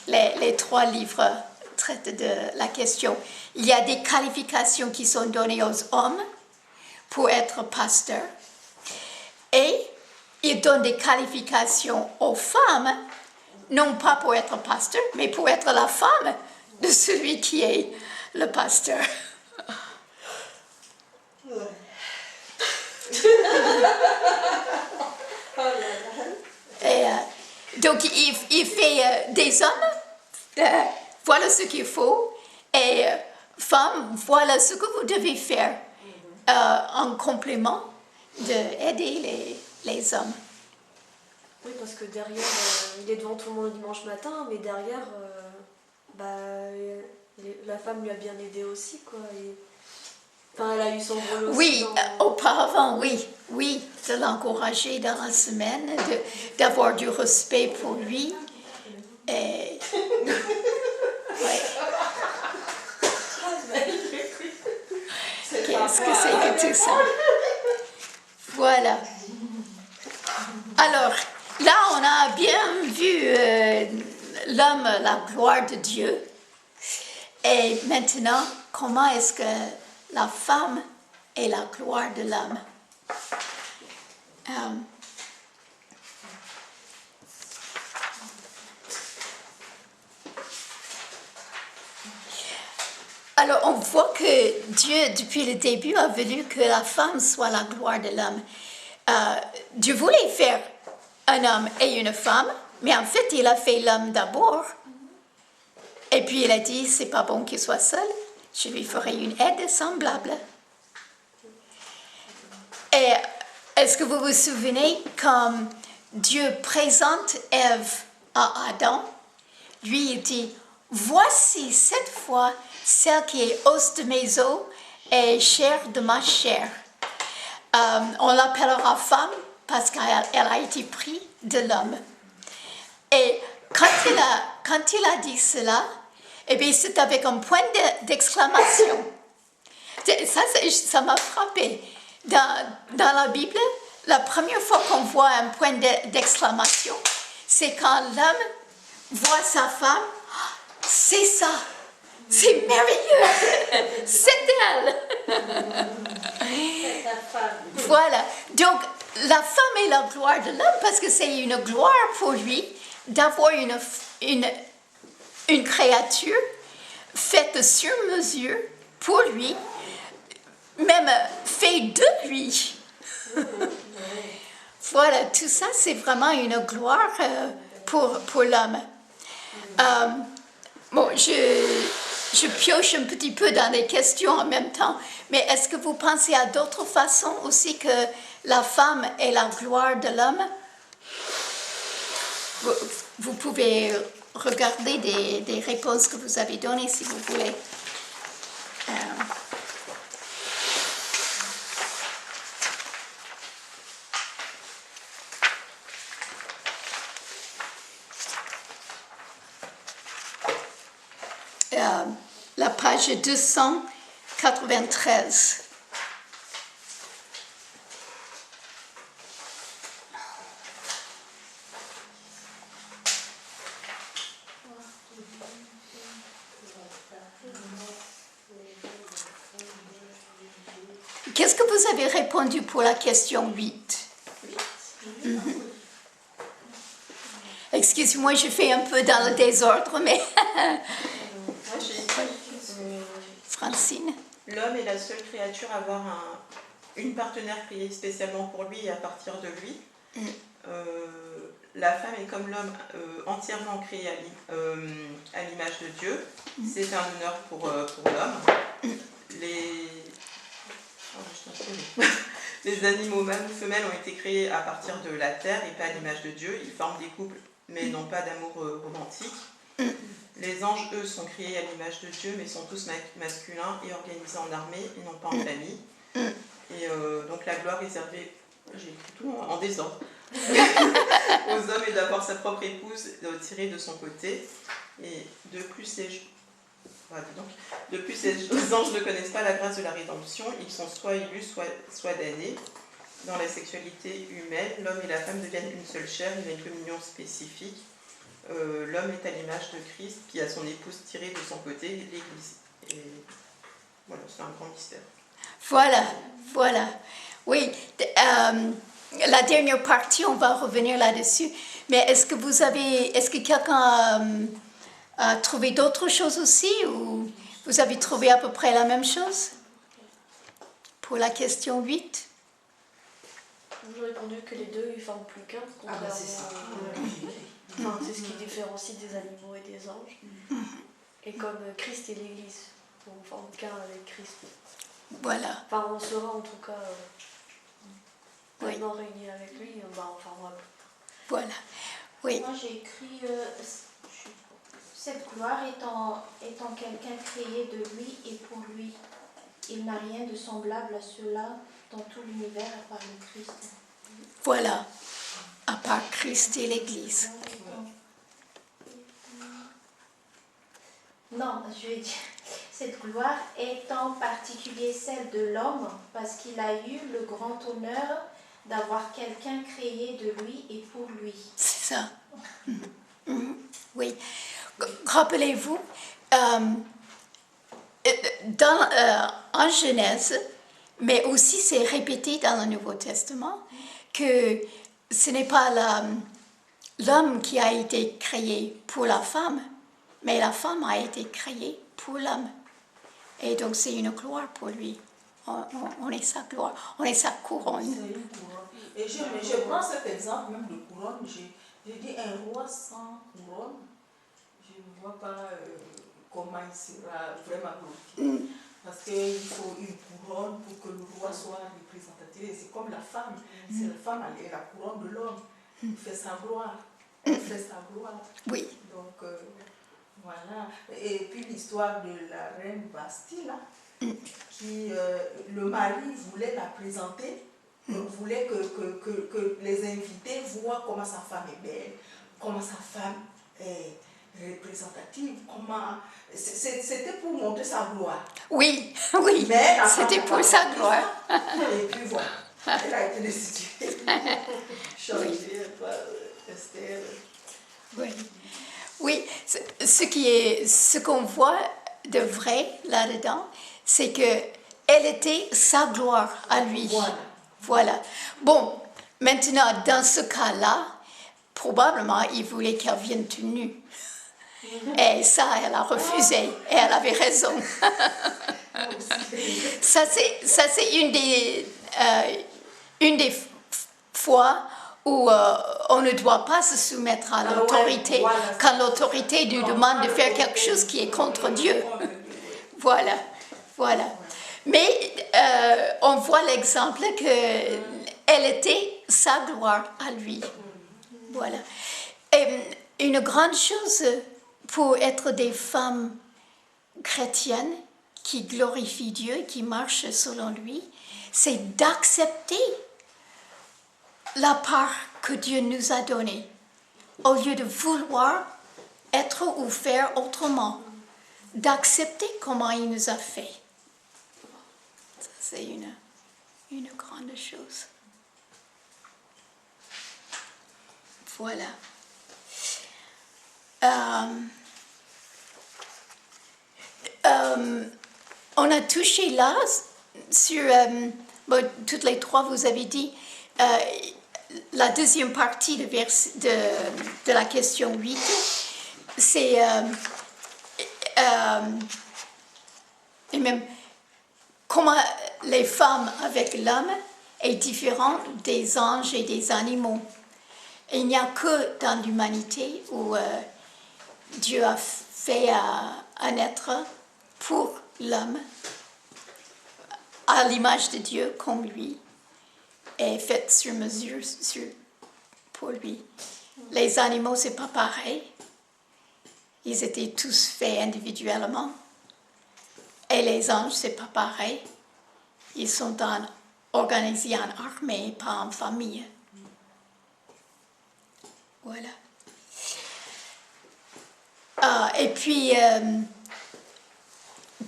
Les 3 livres traitent de la question. Il y a des qualifications qui sont données aux hommes pour être pasteur. Et il donne des qualifications aux femmes, non pas pour être pasteur, mais pour être la femme de celui qui est le pasteur. Et, donc il fait des hommes, voilà ce qu'il faut, et femmes, voilà ce que vous devez faire en complément d'aider les hommes. Oui, parce que derrière, il est devant tout le monde le dimanche matin, mais derrière, la femme lui a bien aidé aussi, quoi. Et... Enfin, elle a eu son rôle aussi. Oui, auparavant, oui, de l'encourager dans la semaine, d'avoir du respect pour lui. Et... ouais. Qu'est-ce que c'est que tout ça? Voilà. Alors, là, on a bien vu l'homme, la gloire de Dieu. Et maintenant, comment est-ce que la femme est la gloire de l'homme? Alors, on voit que Dieu, depuis le début, a voulu que la femme soit la gloire de l'homme. Dieu voulait faire un homme et une femme, mais en fait, il a fait l'homme d'abord. Et puis, il a dit, c'est pas bon qu'il soit seul, je lui ferai une aide semblable. Et est-ce que vous vous souvenez quand Dieu présente Ève à Adam, lui, il dit, voici cette fois celle qui est os de mes os et chair de ma chair. On l'appellera femme parce qu'elle a été prise de l'homme. Et quand il a dit cela, eh bien, c'est avec un point d'exclamation. Ça m'a frappé. Dans la Bible, la première fois qu'on voit un point d'exclamation, c'est quand l'homme voit sa femme. C'est ça, c'est merveilleux, c'est elle. C'est ta femme. Voilà, donc la femme est la gloire de l'homme parce que c'est une gloire pour lui d'avoir une créature faite sur mesure pour lui, même faite de lui. Voilà, tout ça c'est vraiment une gloire pour l'homme. Bon, je pioche un petit peu dans les questions en même temps, mais est-ce que vous pensez à d'autres façons aussi que la femme est la gloire de l'homme? Vous pouvez regarder des réponses que vous avez données si vous voulez. La page 293. Qu'est-ce que vous avez répondu pour la question 8? Excusez-moi, je fais un peu dans le désordre, mais... Moi, j'ai écrit Francine. l'homme est la seule créature à avoir une partenaire créée spécialement pour lui et à partir de lui. La femme est comme l'homme entièrement créée à l'image de Dieu. C'est un honneur pour l'homme. Les animaux mâles ou femelles ont été créés à partir de la terre et pas à l'image de Dieu. Ils forment des couples mais n'ont pas d'amour romantique. Les anges, eux, sont créés à l'image de Dieu, mais sont tous masculins et organisés en armée et non pas en famille. Et donc la gloire réservée, j'ai écrit tout en désordre, aux hommes est d'avoir sa propre épouse tirée de son côté. Et de plus, les anges ne connaissent pas la grâce de la rédemption, ils sont soit élus, soit damnés. Dans la sexualité humaine, l'homme et la femme deviennent une seule chair, il y a une communion spécifique. L'homme est à l'image de Christ qui a son épouse tirée de son côté, l'Église. Et voilà, c'est un grand mystère. Voilà. Oui, la dernière partie, on va revenir là-dessus. Mais est-ce que quelqu'un a trouvé d'autres choses aussi ou vous avez trouvé à peu près la même chose pour la question 8? J'ai répondu que les deux ils forment plus qu'un. Ah bah c'est ça. Enfin, c'est ce qui différencie des animaux et des anges. Et comme Christ et l'Église, on forme qu'un avec Christ. Voilà. Enfin, on sera en tout cas Oui. réunis avec lui, on formera plus. Voilà. Oui. Moi j'ai écrit cette gloire étant quelqu'un créé de lui et pour lui. Il n'a rien de semblable à cela dans tout l'univers à part le Christ. Voilà. À part Christ et l'Église. Non, je vais dire, cette gloire est en particulier celle de l'homme parce qu'il a eu le grand honneur d'avoir quelqu'un créé de lui et pour lui. C'est ça. Oui. Rappelez-vous, en Genèse, mais aussi c'est répété dans le Nouveau Testament, que ce n'est pas l'homme qui a été créé pour la femme, mais la femme a été créée pour l'homme. Et donc c'est une gloire pour lui. On est sa gloire, on est sa couronne. C'est une couronne. Et je prends cet exemple même de couronne. J'ai dit un roi sans couronne, je ne vois pas comment il sera vraiment glorifié. Parce qu'il faut une couronne pour que le roi soit représentatif. Et c'est comme la femme. C'est la femme, elle est la couronne de l'homme. Il fait sa gloire. Elle fait sa gloire. Oui. Donc, voilà. Et puis l'histoire de la reine Bastille, là, qui, le mari voulait la présenter, voulait que les invités voient comment sa femme est belle, comment sa femme est représentative, comment... C'était pour montrer sa gloire. Oui, oui, Mais c'était pour sa gloire. Et puis voilà, elle a été destituée. Changée par Esther. Oui, oui. Ce qu'on voit de vrai là-dedans, c'est que elle était sa gloire à lui. Voilà. Bon, maintenant, dans ce cas-là, probablement, il voulait qu'elle vienne toute nue. Et ça, elle a refusé. Et elle avait raison. Ça, c'est une des fois où on ne doit pas se soumettre à l'autorité, voilà, quand l'autorité nous demande de faire quelque chose qui est contre Dieu. Voilà, voilà. Mais on voit l'exemple qu'elle était sa gloire à lui. Voilà. Et une grande chose pour être des femmes chrétiennes qui glorifient Dieu et qui marchent selon lui, c'est d'accepter la part que Dieu nous a donnée, au lieu de vouloir être ou faire autrement, d'accepter comment il nous a fait. Ça, c'est une grande chose. Voilà. On a touché là sur, toutes les trois, vous avez dit, la deuxième partie de la question 8, c'est et même comment les femmes avec l'homme est différent des anges et des animaux. Et il n'y a que dans l'humanité où Dieu a fait un être pour l'homme, à l'image de Dieu comme lui, et fait sur mesure pour lui. Les animaux, c'est pas pareil. Ils étaient tous faits individuellement. Et les anges, c'est pas pareil. Ils sont organisés en armée, pas en famille. Voilà. Et puis,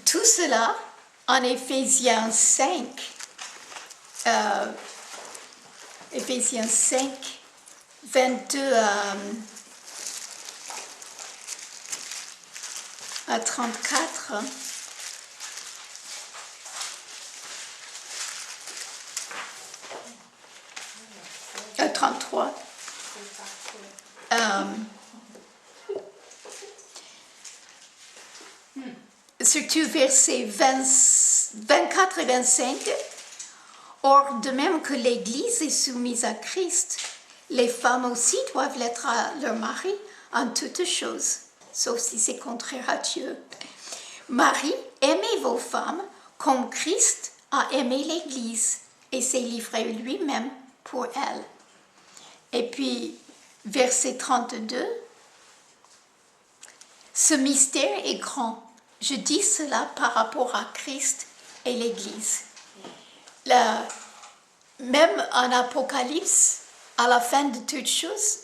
tout cela, en Éphésiens 5, Éphésiens 5, 22 à 34, 33. Surtout versets 24 et 25. Or, de même que l'Église est soumise à Christ, les femmes aussi doivent l'être à leur mari en toutes choses, sauf si c'est contraire à Dieu. Marie, aimez vos femmes comme Christ a aimé l'Église et s'est livré lui-même pour elle. Et puis, verset 32, ce mystère est grand. Je dis cela par rapport à Christ et l'Église. Même en Apocalypse, à la fin de toutes choses,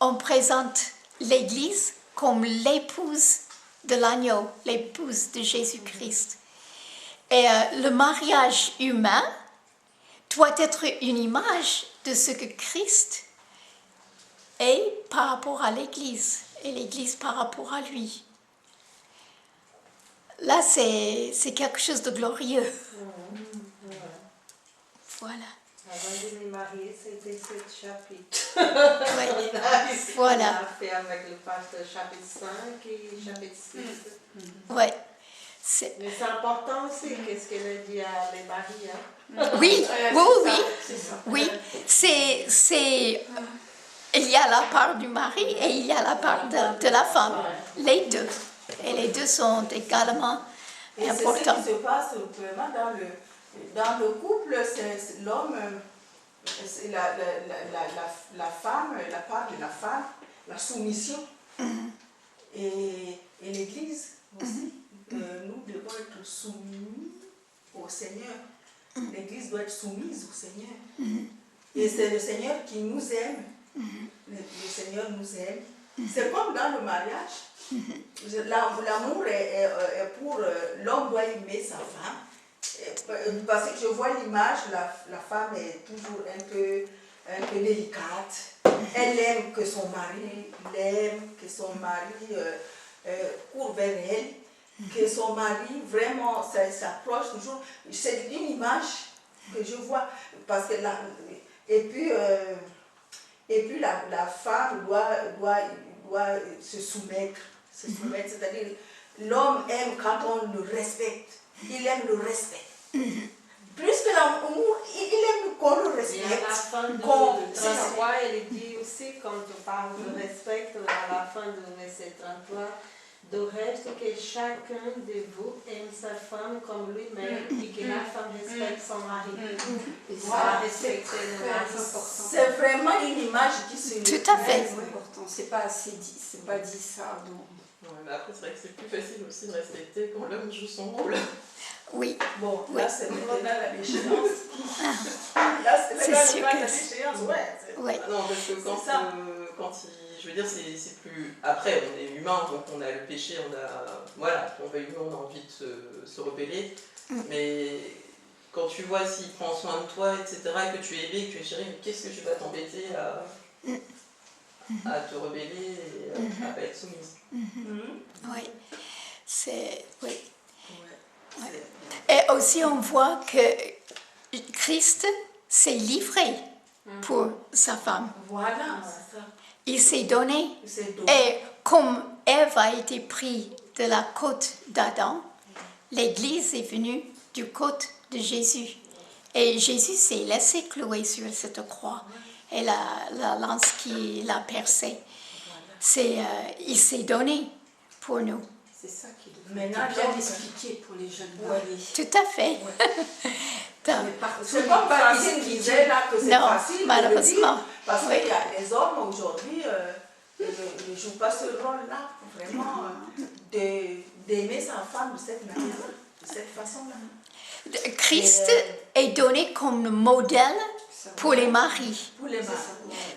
on présente l'Église comme l'épouse de l'agneau, l'épouse de Jésus-Christ. Et le mariage humain doit être une image de ce que Christ est par rapport à l'Église, et l'Église par rapport à lui. Là, c'est quelque chose de glorieux. Voilà. Avant de me marier, c'était ce chapitre. Ouais. Voilà. On a fait avec le pasteur chapitre 5 et chapitre 6. Ouais. Mais c'est important aussi, qu'est-ce qu'elle a dit à les maris. Hein? Oui, oui, C'est ça. oui. Il y a la part du mari et il y a la part de la femme. Les deux. Et les deux sont également Et c'est ce importants. qui se passe vraiment dans le couple, c'est l'homme, c'est la femme, la part de la femme, la soumission. Et l'Église aussi, nous devons être soumis au Seigneur. L'Église doit être soumise au Seigneur. Et c'est le Seigneur qui nous aime. Le Seigneur nous aime. C'est comme dans le mariage. L'amour est pour... L'homme doit aimer sa femme. Parce que je vois l'image, la femme est toujours un peu délicate. Elle aime que son mari l'aime, que son mari court vers elle, que son mari vraiment s'approche toujours. C'est une image que je vois. Parce que et puis la femme doit se soumettre. C'est-à-dire, l'homme aime quand on le respecte. Il aime le respect. Plus que l'amour, il aime qu'on le respecte. Et à la fin de 33, elle dit aussi, quand on parle de respect, à la fin de verset 33, de reste que chacun de vous aime sa femme comme lui-même et que la femme respecte son mari. Voilà, Respecter le mari. c'est vraiment une image qui se... Tout à fait. C'est important, c'est pas assez dit, c'est pas dit ça. Donc. Ouais, mais après, c'est vrai que c'est plus facile aussi de respecter quand l'homme joue son rôle. Oui, Bon, Oui. là c'est maintenant dans la déchéance. Là c'est C'est maintenant sûr dans la que déchéance, ouais. oui. Ah non, parce que C'est ça. quand je veux dire, c'est plus... Après, on est humain, donc on a le péché, on a... Voilà, on veut on a envie de se rebeller. Mais quand tu vois s'il prend soin de toi, etc., que tu es aimé, que tu es chéri, mais qu'est-ce que tu vas t'embêter à te rebeller et à pas être soumise. Oui, c'est... Oui. Ouais. Et aussi, on voit que Christ s'est livré pour sa femme. Voilà, c'est ça. Il s'est donné. C'est donc. Et comme Ève a été prise de la côte d'Adam, l'Église est venue du côte de Jésus. Et Jésus s'est laissé clouer sur cette croix. Et la lance qui l'a percé, il s'est donné pour nous. C'est ça qui Maintenant, est bien donc, expliqué pour les jeunes Ouais. mariés. Tout à fait. C'est comme Francine disait là que c'est Non, facile de le malheureusement. dire, parce Oui. qu'il y a les hommes aujourd'hui ne jouent pas ce rôle-là, vraiment, d'aimer sa femme de cette manière-là, de cette façon-là. Christ est donné comme modèle pour les maris. Pour les maris.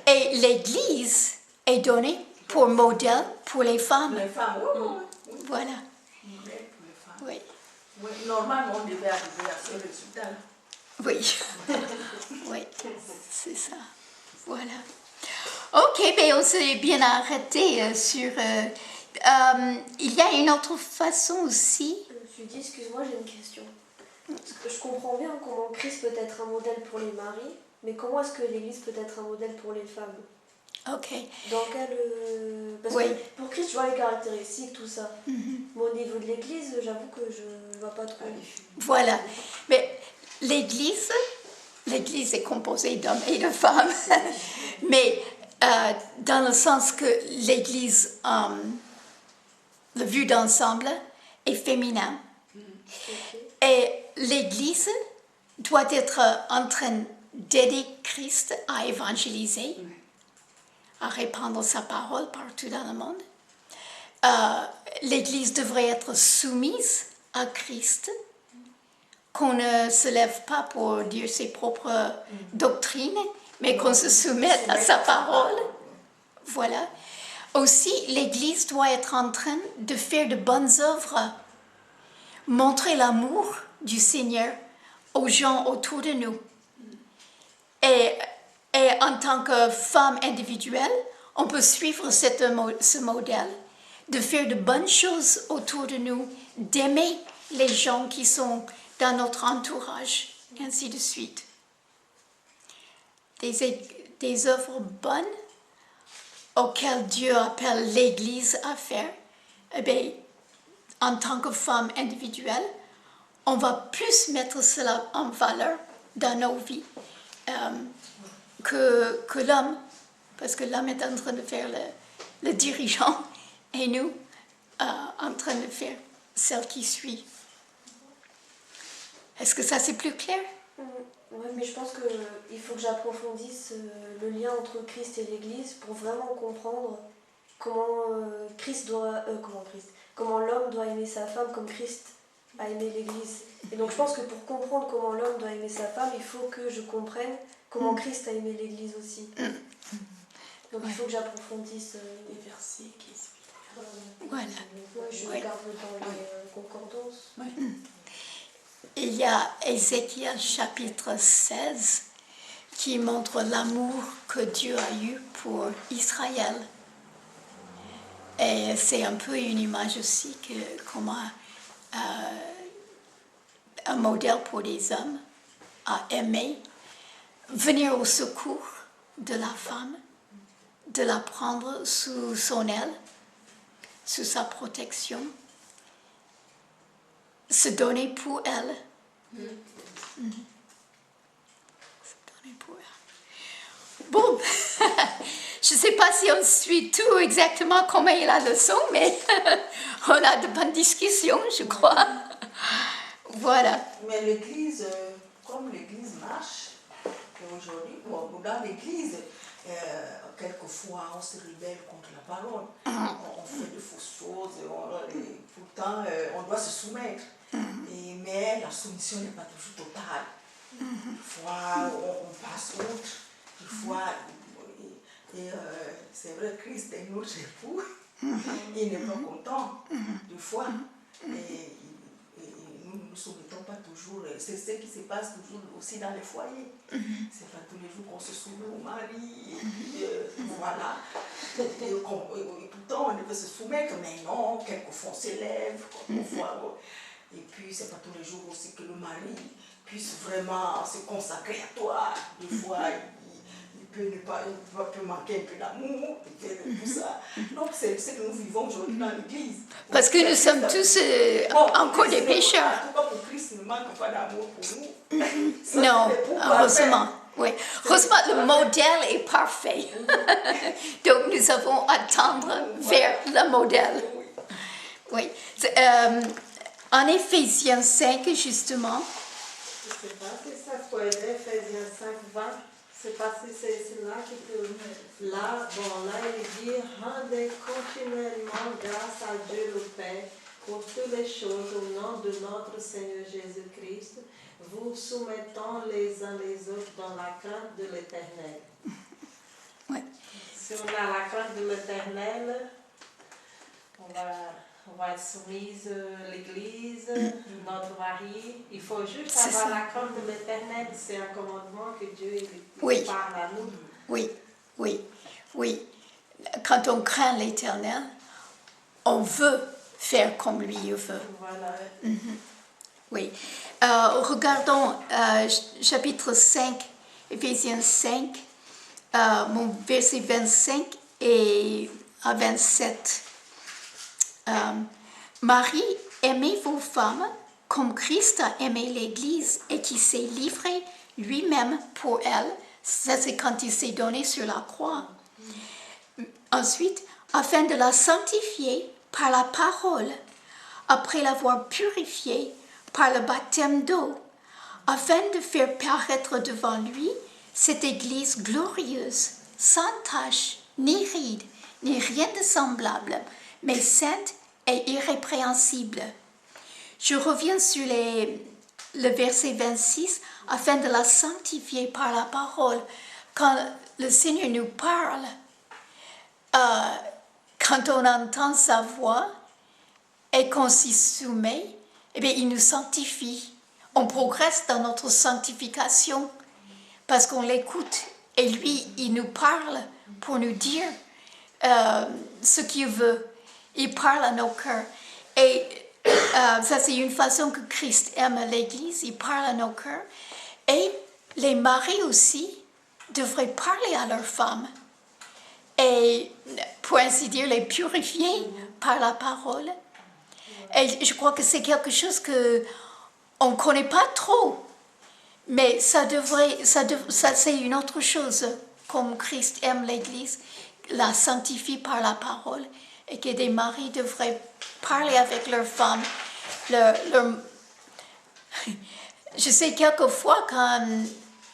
Et l'Église est donnée pour modèle pour les femmes. Les femmes, oui. Voilà. Pour les femmes. Oui. Oui, normalement, on devait arriver à ce résultat. Oui. Oui. C'est ça. Voilà. Ok, mais on s'est bien arrêté sur... il y a une autre façon aussi. Je me suis dit, excuse-moi, j'ai une question. Parce que je comprends bien comment Christ peut être un modèle pour les maris, mais comment est-ce que l'Église peut être un modèle pour les femmes? Ok. Dans quel... Parce Oui. que pour Christ, je vois les caractéristiques, tout ça. Mais au niveau de l'Église, j'avoue que je vois pas trop. Voilà. Mais l'Église est composée d'hommes et de femmes. Mais dans le sens que l'Église, le vue d'ensemble, est féminin. Et l'Église doit être en train d'aider Christ à évangéliser, à répandre sa parole partout dans le monde. L'Église devrait être soumise à Christ, qu'on ne se lève pas pour dire ses propres doctrines, mais qu'on se soumette à sa parole. Voilà. Aussi, l'Église doit être en train de faire de bonnes œuvres, montrer l'amour du Seigneur aux gens autour de nous. Et en tant que femme individuelle, on peut suivre ce modèle, de faire de bonnes choses autour de nous, d'aimer les gens qui sont dans notre entourage, et ainsi de suite. Des œuvres bonnes auxquelles Dieu appelle l'Église à faire, eh bien, en tant que femme individuelle, on va plus mettre cela en valeur dans nos vies que l'homme, parce que l'homme est en train de faire le dirigeant et nous en train de faire celle qui suit. Est-ce que ça c'est plus clair? Oui, mais je pense qu'il faut que j'approfondisse le lien entre Christ et l'Église pour vraiment comprendre comment comment l'homme doit aimer sa femme comme Christ a aimé l'Église. Et donc je pense que pour comprendre comment l'homme doit aimer sa femme, il faut que je comprenne comment Christ a aimé l'Église aussi. Donc il faut que j'approfondisse Les versets qui suivent. Voilà. Je regarde dans les concordances. Il y a Ézéchiel chapitre 16 qui montre l'amour que Dieu a eu pour Israël. Et c'est un peu une image aussi comment un modèle pour les hommes à aimer, venir au secours de la femme, de la prendre sous son aile, sous sa protection, se donner pour elle. Se donner pour elle. Bon, je ne sais pas si on suit tout exactement comme est la leçon, mais on a de bonnes discussions, je crois. Voilà. Mais l'Église, comme l'Église marche, aujourd'hui, dans l'Église, quelquefois on se rebelle contre la parole, on fait de fausses choses, pourtant on doit se soumettre. Mais la soumission n'est pas toujours totale. Des fois on passe outre, des fois, c'est vrai, Christ est notre époux, il n'est pas content, des fois. Et nous ne nous soumettons pas toujours, c'est ce qui se passe toujours aussi dans les foyers. C'est pas tous les jours qu'on se soumet au mari, et puis voilà. Et pourtant on devait se soumettre, mais non, quelquefois on s'élève, quelquefois. Et puis c'est pas tous les jours aussi que le mari puisse vraiment se consacrer à toi. Des fois il peut manquer un peu d'amour, tout ça. Donc c'est ce que nous vivons aujourd'hui dans l'Église. Parce que nous sommes tous encore des pécheurs. En tout cas, pour Christ ne manque pas d'amour pour nous. Non, heureusement. Oui. Heureusement, le modèle est parfait. Donc nous avons à tendre vers le modèle. Oui. En Éphésiens 5, justement. Je ne sais pas si ça peut aider, Éphésiens 5, 20. C'est parce que c'est là qui peut. Là, il dit rendez continuellement grâce à Dieu le Père pour toutes les choses au nom de notre Seigneur Jésus-Christ, vous soumettant les uns les autres dans la crainte de l'Éternel. Ouais. Si on a la crainte de l'Éternel, on va être soumise à l'Église, notre mari. Il faut juste avoir la crainte de l'Éternel. C'est un commandement que Dieu parle à nous. Oui, oui, oui. Quand on craint l'Éternel, on veut faire comme lui veut. Voilà. Oui. Regardons chapitre 5, Éphésiens 5, mon verset 25 et à 27. Marie, aimez vos femmes comme Christ a aimé l'Église et qui s'est livré lui-même pour elle. Ça, c'est quand il s'est donné sur la croix. Ensuite, afin de la sanctifier par la parole, après l'avoir purifiée par le baptême d'eau, afin de faire paraître devant lui cette Église glorieuse, sans tache, ni ride, ni rien de semblable, mais sainte et irrépréhensible. Je reviens sur le verset 26, afin de la sanctifier par la parole. Quand le Seigneur nous parle, quand on entend sa voix et qu'on s'y soumet, eh bien, il nous sanctifie. On progresse dans notre sanctification parce qu'on l'écoute et lui, il nous parle pour nous dire ce qu'il veut. Il parle à nos cœurs. Et ça, c'est une façon que Christ aime l'Église. Il parle à nos cœurs. Et les maris aussi devraient parler à leurs femmes. Et, pour ainsi dire, les purifier par la parole. Et je crois que c'est quelque chose qu'on ne connaît pas trop. Mais ça c'est une autre chose. Comme Christ aime l'Église, la sanctifie par la parole, et que des maris devraient parler avec leurs femmes. Je sais quelquefois quand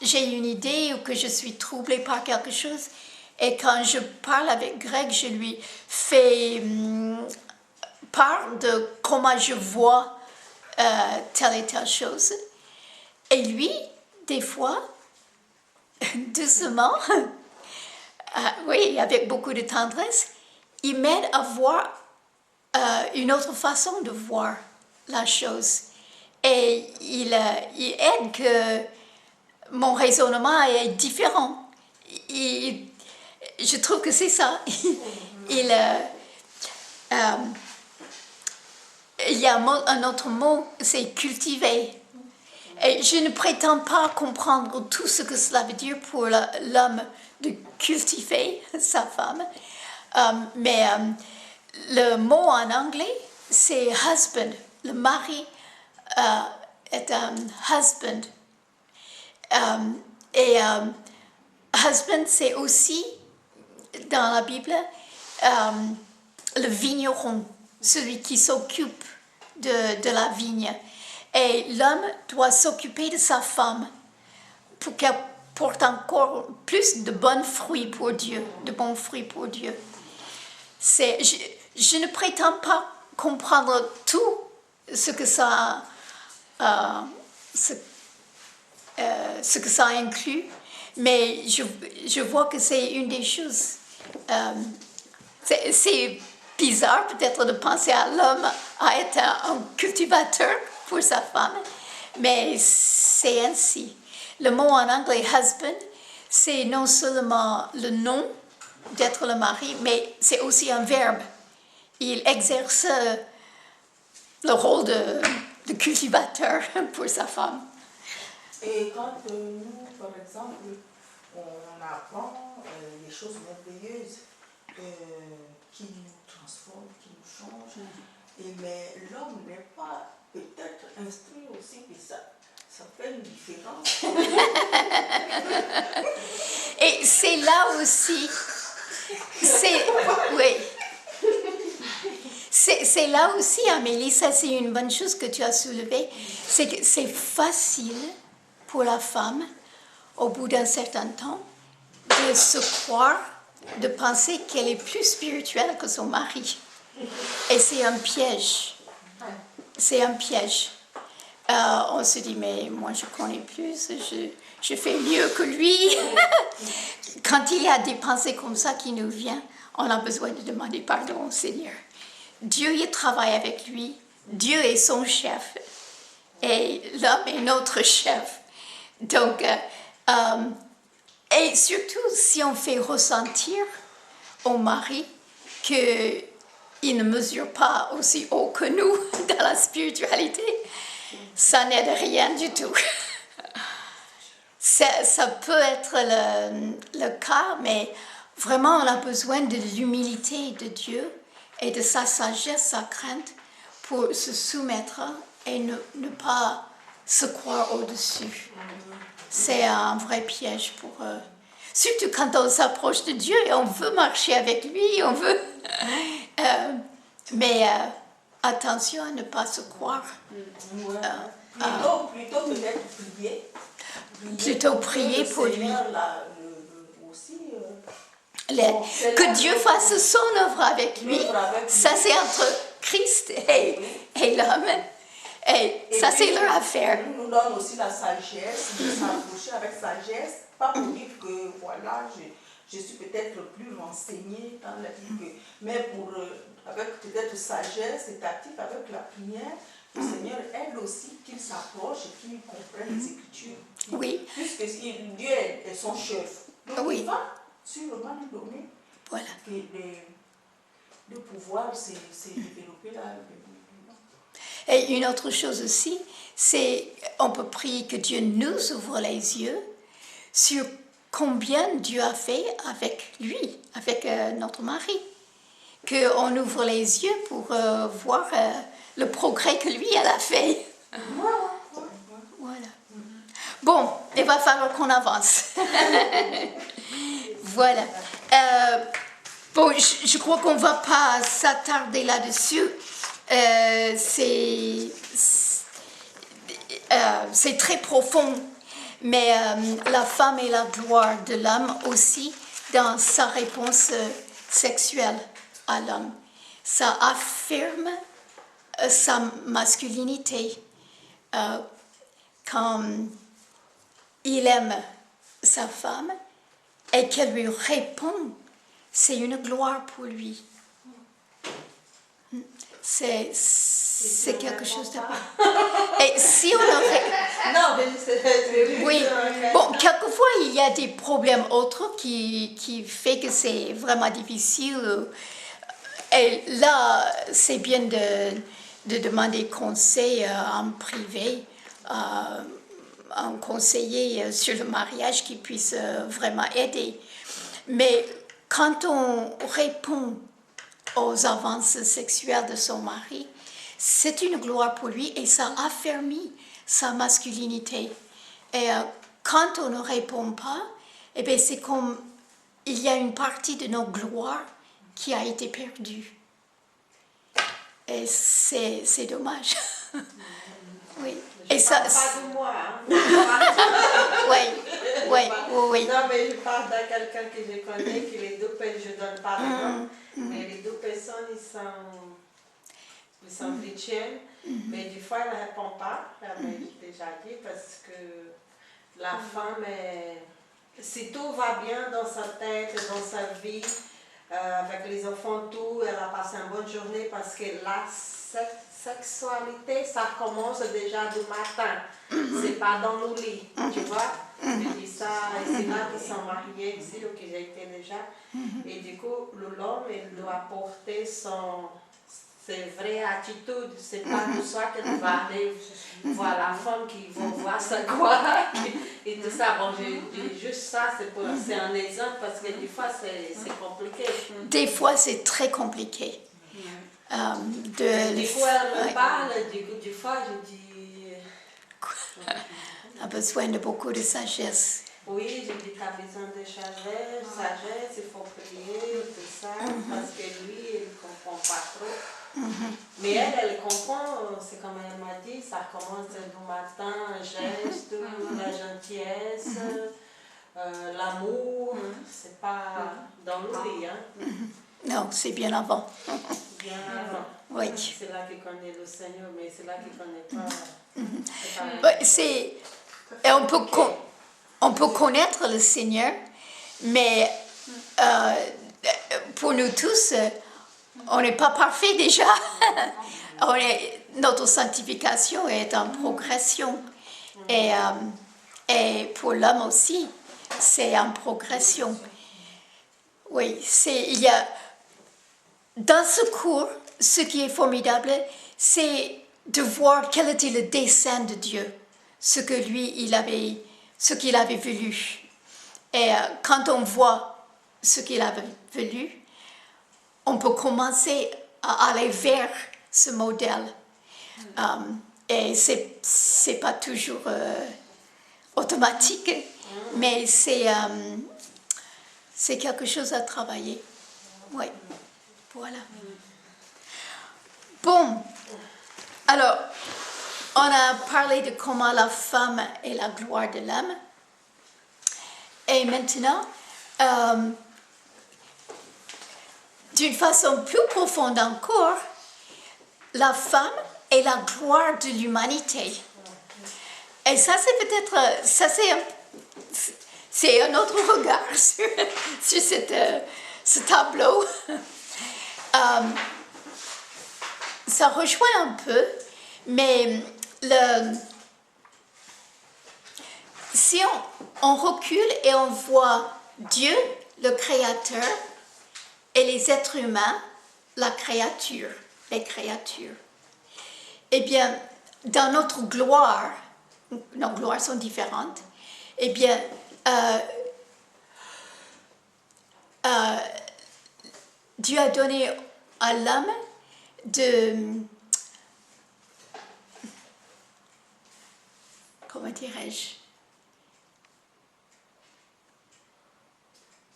j'ai une idée ou que je suis troublée par quelque chose, et quand je parle avec Greg, je lui fais part de comment je vois telle et telle chose. Et lui, des fois, doucement, oui, avec beaucoup de tendresse, il m'aide à voir une autre façon de voir la chose. Et il aide que mon raisonnement est différent. Je trouve que c'est ça. Il y a un autre mot, c'est cultiver. Et je ne prétends pas comprendre tout ce que cela veut dire pour l'homme de cultiver sa femme. Mais le mot en anglais, c'est husband. Le mari est un husband. Husband, c'est aussi, dans la Bible, le vigneron, celui qui s'occupe de la vigne. Et l'homme doit s'occuper de sa femme pour qu'elle porte encore plus de bons fruits pour Dieu, de bons fruits pour Dieu. Je ne prétends pas comprendre tout ce que ça inclut, mais je vois que c'est une des choses. C'est bizarre peut-être de penser à l'homme à être un cultivateur pour sa femme, mais c'est ainsi. Le mot en anglais husband, c'est non seulement le nom d'être le mari, mais c'est aussi un verbe. Il exerce le rôle de cultivateur pour sa femme. Et quand nous, par exemple, on apprend des choses merveilleuses qui nous transforment, qui nous changent, mais l'homme n'est pas peut-être instruit aussi que ça fait une différence. Et c'est là aussi, oui. C'est là aussi, Amélie, ça c'est une bonne chose que tu as soulevée, c'est que c'est facile pour la femme, au bout d'un certain temps, de se croire, de penser qu'elle est plus spirituelle que son mari. Et c'est un piège. C'est un piège. On se dit, mais moi je connais plus, je fais mieux que lui. Quand il y a des pensées comme ça qui nous viennent, on a besoin de demander pardon au Seigneur. Dieu, il travaille avec lui. Dieu est son chef. Et l'homme est notre chef. Donc, et surtout si on fait ressentir au mari qu'il ne mesure pas aussi haut que nous dans la spiritualité, ça n'aide rien du tout. Ça peut être le cas, mais vraiment on a besoin de l'humilité de Dieu et de sa sagesse, sa crainte pour se soumettre et ne pas se croire au-dessus. C'est un vrai piège pour eux. Surtout quand on s'approche de Dieu et on veut marcher avec lui, on veut... mais attention à ne pas se croire. Plutôt peut-être prier. Plutôt prier pour lui. Aussi, que Dieu fasse son œuvre avec lui. Ça, c'est entre Christ et l'homme. Et ça, c'est leur affaire. Il nous donne aussi la sagesse, de s'approcher avec sagesse, pas pour dire que voilà, je suis peut-être plus renseignée dans la vie, mais avec peut-être sagesse et actif avec la prière. Le Seigneur aide aussi qu'il s'approche et qu'il comprenne les Écritures. Oui. Puisque Dieu est son chef. Donc oui. il va sûrement lui donner voilà. de pouvoir se développer là. Et une autre chose aussi, c'est on peut prier que Dieu nous ouvre les yeux sur combien Dieu a fait avec lui, avec notre mari. Qu'on ouvre les yeux pour voir le progrès que lui, elle a fait. Voilà. Bon, il va falloir qu'on avance. Voilà. Bon, je crois qu'on ne va pas s'attarder là-dessus. C'est très profond, mais la femme est la gloire de l'homme aussi dans sa réponse sexuelle à l'homme. Ça affirme sa masculinité. Quand il aime sa femme et qu'elle lui répond, c'est une gloire pour lui. C'est quelque chose de... Et si on aurait... Non, mais c'est... Oui, bon, quelquefois il y a des problèmes autres qui fait que c'est vraiment difficile. Et là, c'est bien de demander conseil en privé à un conseiller sur le mariage qui puisse vraiment aider. Mais quand on répond aux avances sexuelles de son mari, c'est une gloire pour lui et ça affermit sa masculinité. Et quand on ne répond pas, eh bien, c'est comme il y a une partie de nos gloires qui a été perdue. Et c'est dommage. Oui. Je et ça, parle pas de moi. Hein. oui. Non, mais je parle de quelqu'un que je connais, que les deux personnes, je ne donne pas de nom, mais les deux personnes, ils sont chrétiennes, mais des fois, elle ne répond pas, j'ai déjà dit, parce que la femme, si tout va bien dans sa tête, dans sa vie, avec les enfants, tout, elle a passé une bonne journée, parce que la sexualité, ça commence déjà du matin. C'est pas dans le lit, tu vois. Je dis ça, et c'est là qu'ils sont mariés ici, ou que j'ai été déjà. Et du coup, l'homme, il doit porter ses vraies attitudes. C'est pas tout ça qu'elle va aller voir la femme qui va voir sa gloire et tout ça. Bon, je dis juste ça, c'est un exemple, parce que des fois, c'est compliqué. Des fois, c'est très compliqué. Du coup, elle me parle, du fois, je dis... On a besoin de beaucoup de sagesse. Oui, je dis, tu as besoin de sagesse, il faut prier, tout ça, parce que lui, il ne comprend pas trop. Mais elle comprend, c'est comme elle m'a dit, ça commence du matin, un geste, la gentillesse, l'amour, c'est pas dans le lit. Hein. Non, c'est bien avant. Bien avant. Oui. C'est là qu'il connaît le Seigneur, mais c'est là qu'il ne connaît pas. Et on peut connaître le Seigneur, mais pour nous tous, on n'est pas parfait déjà. Notre sanctification est en progression. Et pour l'homme aussi, c'est en progression. Oui, il y a... Dans ce cours, ce qui est formidable, c'est de voir quel était le dessein de Dieu, ce que lui, ce qu'il avait voulu. Et quand on voit ce qu'il avait voulu, on peut commencer à aller vers ce modèle. Et c'est pas toujours automatique, mais c'est quelque chose à travailler. Oui, voilà. Bon, alors, on a parlé de comment la femme est la gloire de l'homme. Et maintenant, d'une façon plus profonde encore, la femme est la gloire de l'humanité. Et ça, c'est peut-être, c'est un autre regard sur ce tableau. Ça rejoint un peu, mais si on recule et on voit Dieu, le Créateur, et les êtres humains, la créature, les créatures, eh bien, dans notre gloire, nos gloires sont différentes, eh bien, Dieu a donné à l'homme comment dirais-je,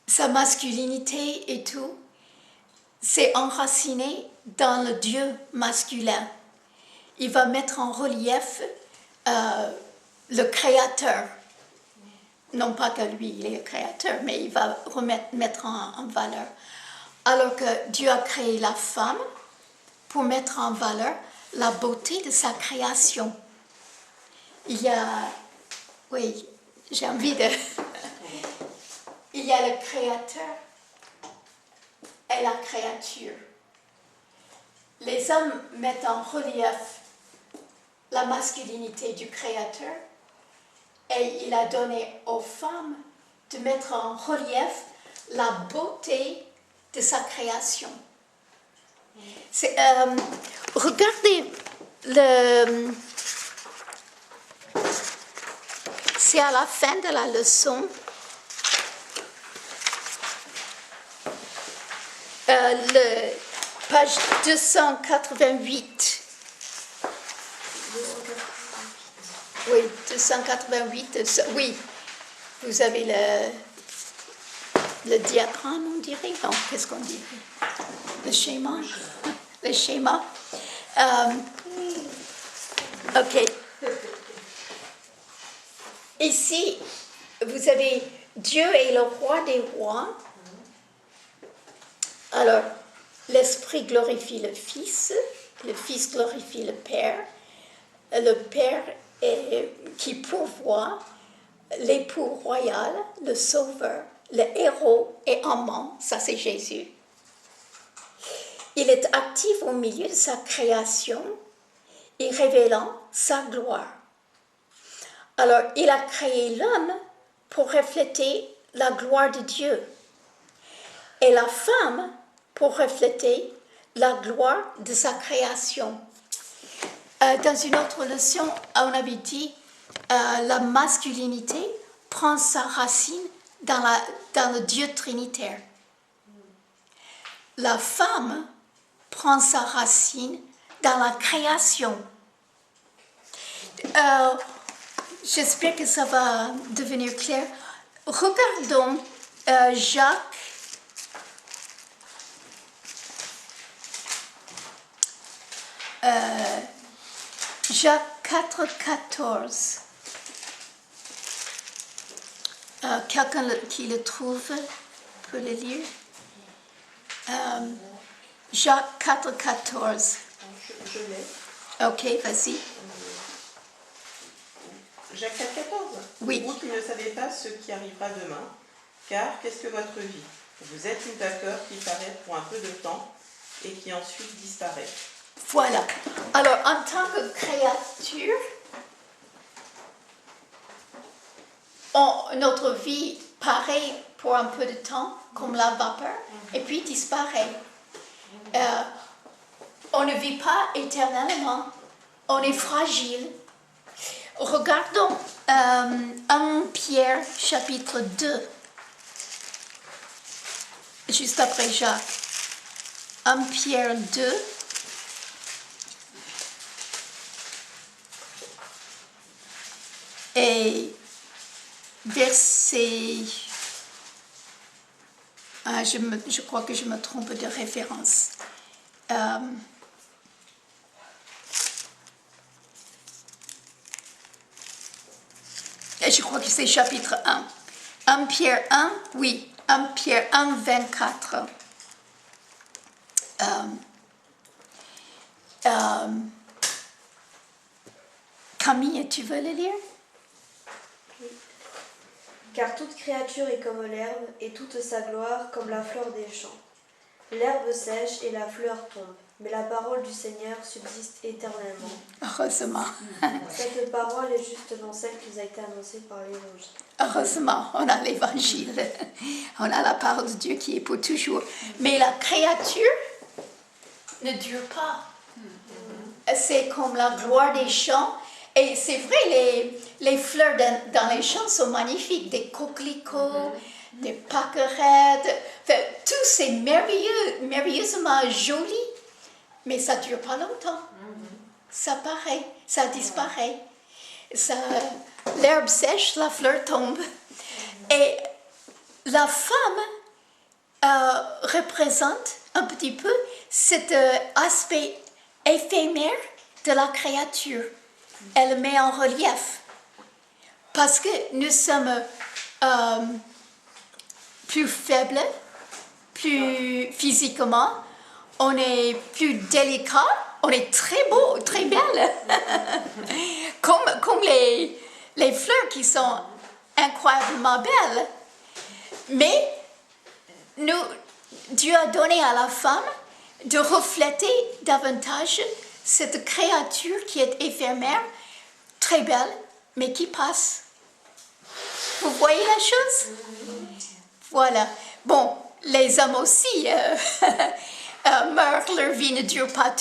sa masculinité et tout, c'est enraciné dans le Dieu masculin. Il va mettre en relief le Créateur. Non pas que lui, il est le Créateur, mais il va mettre en valeur. Alors que Dieu a créé la femme pour mettre en valeur la beauté de sa création. Il y a... Oui, j'ai envie de... Il y a le Créateur et la créature. Les hommes mettent en relief la masculinité du Créateur et il a donné aux femmes de mettre en relief la beauté de sa création. Regardez, c'est à la fin de la leçon. Le page 288. Oui, 288. Oui, vous avez le diagramme, on dirait. Non, qu'est-ce qu'on dirait? Le schéma. Le schéma. Ok. Ici, vous avez Dieu est le roi des rois. Alors, l'Esprit glorifie le Fils glorifie le Père est, qui pourvoit, l'époux royal, le Sauveur, le héros et amant, ça c'est Jésus. Il est actif au milieu de sa création et révélant sa gloire. Alors, il a créé l'homme pour refléter la gloire de Dieu et la femme pour refléter la gloire de sa création. Dans une autre leçon, on avait dit la masculinité prend sa racine dans le Dieu trinitaire. La femme prend sa racine dans la création. J'espère que ça va devenir clair. Regardons Jacques. Jacques 4,14. Quelqu'un qui le trouve peut le lire. Jacques 4,14. Je l'ai. Ok, vas-y. Jacques 4,14. Oui. Vous qui ne savez pas ce qui arrivera demain, car qu'est-ce que votre vie? Vous êtes une vapeur qui paraît pour un peu de temps et qui ensuite disparaît. Voilà. Alors, en tant que créature, notre vie paraît pour un peu de temps comme la vapeur et puis disparaît. On ne vit pas éternellement. On est fragile. Regardons 1 Pierre chapitre 2, juste après Jacques. 1 Pierre 2. Et verset... je crois que je me trompe de référence. Je crois que c'est chapitre 1. 1 Pierre 1, oui. 1 Pierre 1, 24. Camille, tu veux le lire? Car toute créature est comme l'herbe, et toute sa gloire comme la fleur des champs. L'herbe sèche et la fleur tombe, mais la parole du Seigneur subsiste éternellement. Heureusement. Cette parole est justement celle qui nous a été annoncée par l'Évangile. Heureusement, on a l'Évangile. On a la parole de Dieu qui est pour toujours. Mais la créature ne dure pas. C'est comme la gloire des champs. Et c'est vrai, les fleurs dans les champs sont magnifiques. Des coquelicots, des pâquerettes. Enfin, tout c'est merveilleux, merveilleusement joli. Mais ça ne dure pas longtemps. Ça disparaît. l'herbe sèche, la fleur tombe. Et la femme représente un petit peu cet aspect éphémère de la créature. Elle met en relief. Parce que nous sommes plus faibles, plus physiquement, on est plus délicat, on est très beau, très belle. comme les fleurs qui sont incroyablement belles. Mais Dieu a donné à la femme de refléter davantage cette créature qui est éphémère, très belle, mais qui passe. Vous voyez la chose? Voilà. Bon, les hommes aussi meurent, leur vie ne dure pas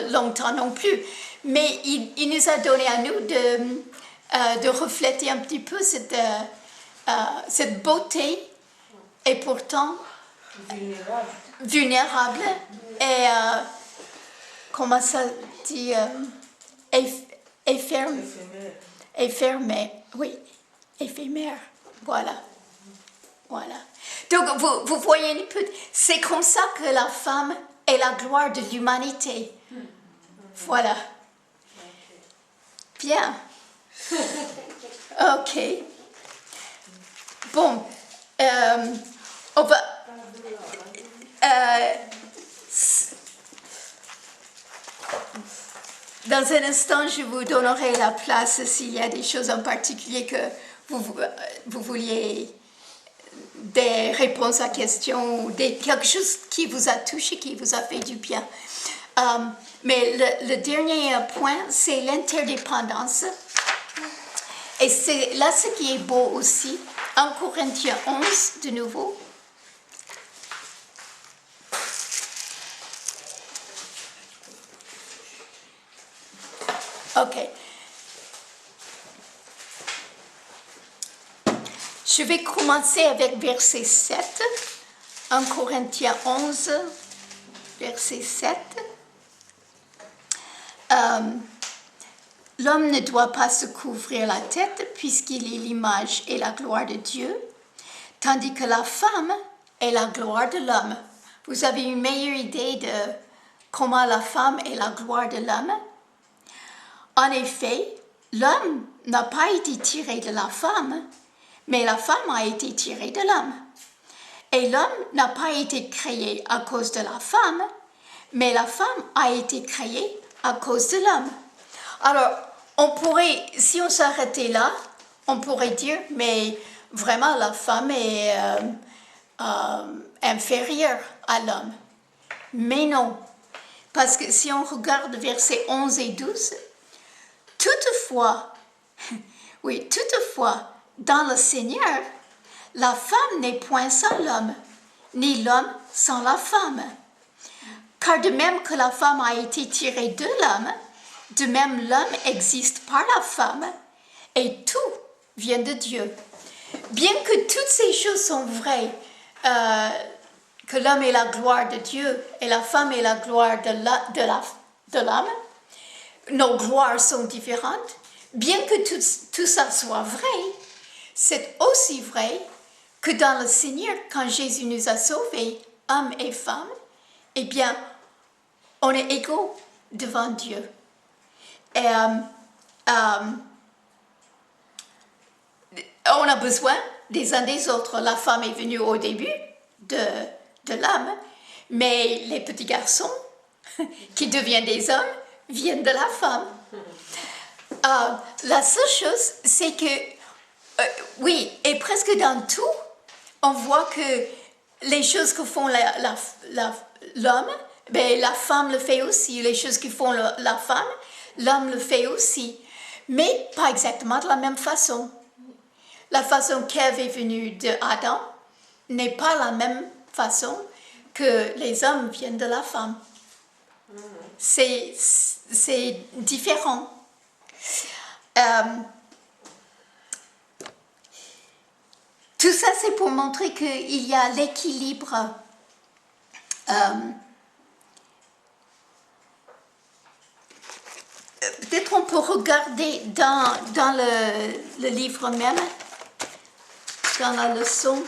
longtemps non plus. Mais il nous a donné à nous de refléter un petit peu cette beauté et pourtant vulnérable et comment ça dit éphémère, oui, éphémère, voilà. Donc vous voyez un peu, c'est comme ça que la femme est la gloire de l'humanité. Voilà. Bien. Ok. Bon, on va. Dans un instant, je vous donnerai la place s'il y a des choses en particulier que vous vouliez des réponses à questions ou quelque chose qui vous a touché, qui vous a fait du bien. Mais le dernier point, c'est l'interdépendance. Et c'est là ce qui est beau aussi. En Corinthiens 11, de nouveau. Ok. Je vais commencer avec verset 7. 1 Corinthiens 11, verset 7. L'homme ne doit pas se couvrir la tête puisqu'il est l'image et la gloire de Dieu, tandis que la femme est la gloire de l'homme. Vous avez une meilleure idée de comment la femme est la gloire de l'homme? En effet, l'homme n'a pas été tiré de la femme, mais la femme a été tirée de l'homme. Et l'homme n'a pas été créé à cause de la femme, mais la femme a été créée à cause de l'homme. Alors, on pourrait, si on s'arrêtait là, on pourrait dire, mais vraiment la femme est inférieure à l'homme. Mais non, parce que si on regarde versets 11 et 12, toutefois, dans le Seigneur, la femme n'est point sans l'homme, ni l'homme sans la femme. Car de même que la femme a été tirée de l'homme, de même l'homme existe par la femme, et tout vient de Dieu. Bien que toutes ces choses sont vraies, que l'homme est la gloire de Dieu et la femme est la gloire de l'homme, nos gloires sont différentes. Bien que tout ça soit vrai, c'est aussi vrai que dans le Seigneur, quand Jésus nous a sauvés, hommes et femmes, eh bien, on est égaux devant Dieu. Et on a besoin des uns des autres. La femme est venue au début de l'homme, mais les petits garçons qui deviennent des hommes viennent de la femme. La seule chose, c'est que, oui, et presque dans tout, on voit que les choses que font l'homme, ben, la femme le fait aussi. Les choses que font la femme, l'homme le fait aussi. Mais pas exactement de la même façon. La façon qu'Ève est venue d'Adam n'est pas la même façon que les hommes viennent de la femme. C'est différent. Tout ça, c'est pour montrer qu'il y a l'équilibre peut-être on peut regarder dans le livre même, dans la leçon.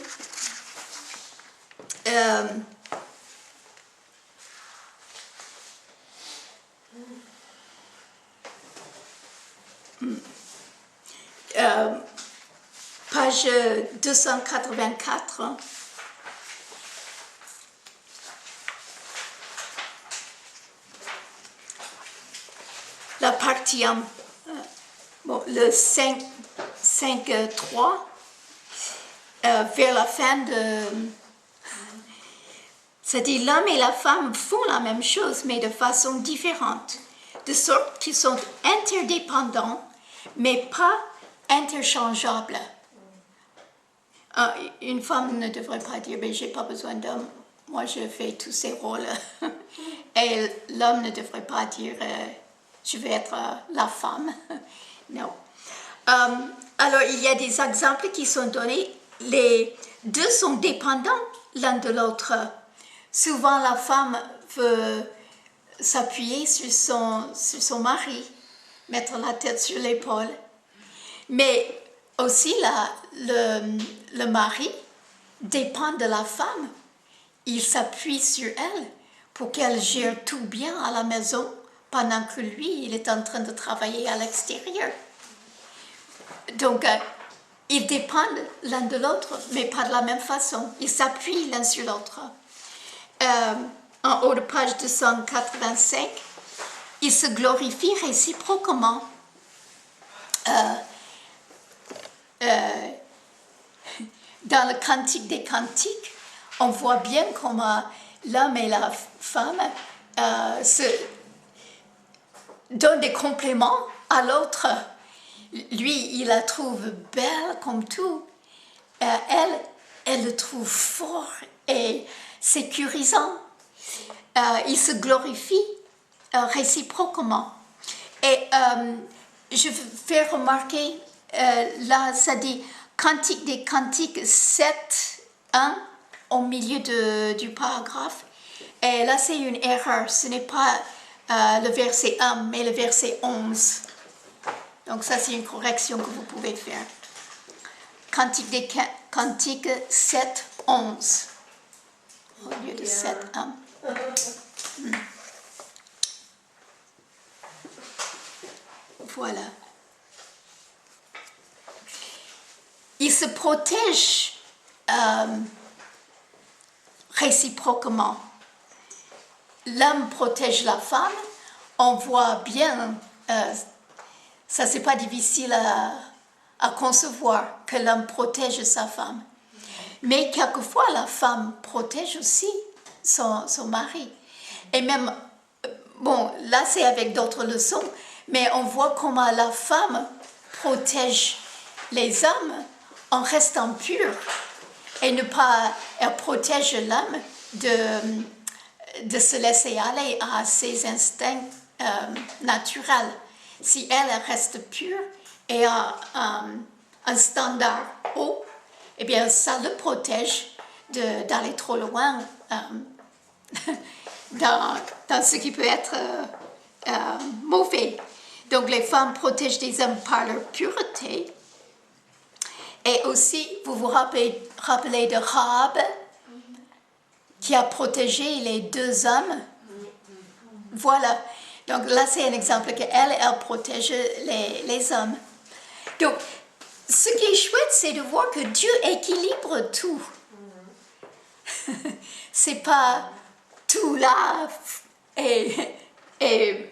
Page 284. La partie 1, bon, le 5.3, vers la fin de... C'est-à-dire l'homme et la femme font la même chose, mais de façon différente, de sorte qu'ils sont interdépendants, mais pas interchangeables. Une femme ne devrait pas dire « j'ai pas besoin d'homme, moi je fais tous ces rôles ». Et l'homme ne devrait pas dire je vais être la femme. Non. Alors, il y a des exemples qui sont donnés. Les deux sont dépendants l'un de l'autre. Souvent, la femme veut s'appuyer sur son mari, mettre la tête sur l'épaule. Mais aussi, le mari dépend de la femme. Il s'appuie sur elle pour qu'elle gère tout bien à la maison, pendant que lui, il est en train de travailler à l'extérieur. Donc, ils dépendent l'un de l'autre, mais pas de la même façon. Ils s'appuient l'un sur l'autre. En haut de page 285, ils se glorifient réciproquement. Dans le Cantique des Cantiques, on voit bien comment l'homme et la femme se donne des compliments à l'autre. Lui, il la trouve belle comme tout. Elle le trouve fort et sécurisant. Il se glorifie réciproquement. Et je fais remarquer, là, ça dit Cantique des Cantiques 7.1 au milieu du paragraphe. Et là, c'est une erreur. Ce n'est pas le verset 1, mais le verset 11. Donc ça, c'est une correction que vous pouvez faire. Cantique des Cantiques 7.11 au lieu de 7.1. Voilà. Ils se protègent réciproquement. L'homme protège la femme. On voit bien, ça c'est pas difficile à concevoir que l'homme protège sa femme. Mais quelquefois la femme protège aussi son mari. Et même, bon, là c'est avec d'autres leçons, mais on voit comment la femme protège les hommes en restant pure. Et elle protège l'homme de se laisser aller à ses instincts naturels. Si elle reste pure et a un standard haut, eh bien ça le protège d'aller trop loin dans ce qui peut être mauvais. Donc les femmes protègent les hommes par leur pureté. Et aussi, vous vous rappelez de Rahab, qui a protégé les deux hommes. Voilà. Donc là, c'est un exemple qu'elle protège les hommes. Donc, ce qui est chouette, c'est de voir que Dieu équilibre tout. C'est pas tout là et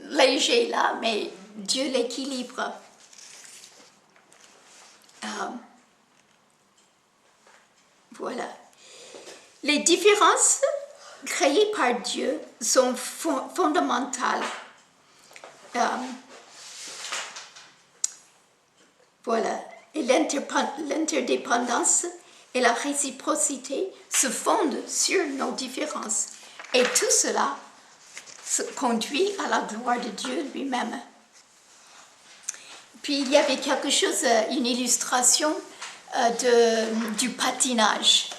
léger là, mais Dieu l'équilibre. Voilà. Les différences créées par Dieu sont fondamentales. Voilà. Et l'interdépendance et la réciprocité se fondent sur nos différences. Et tout cela conduit à la gloire de Dieu lui-même. Puis il y avait quelque chose, une illustration du patinage.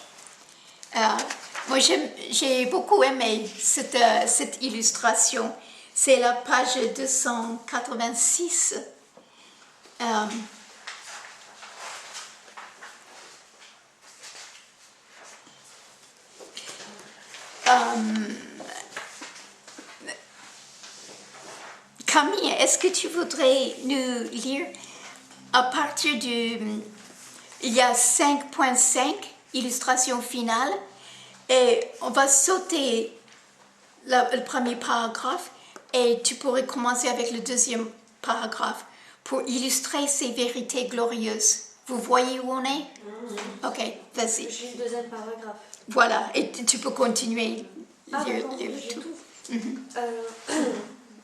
Moi j'ai beaucoup aimé cette illustration. C'est la page 286. Camille, est-ce que tu voudrais nous lire à partir du... Il y a 5.5, illustration finale, et on va sauter le premier paragraphe et tu pourrais commencer avec le deuxième paragraphe pour illustrer ces vérités glorieuses. Vous voyez où on est? Ok, vas-y. J'ai le deuxième paragraphe. Voilà, et tu peux continuer. Ah, lire d'accord, j'ai tout. tout.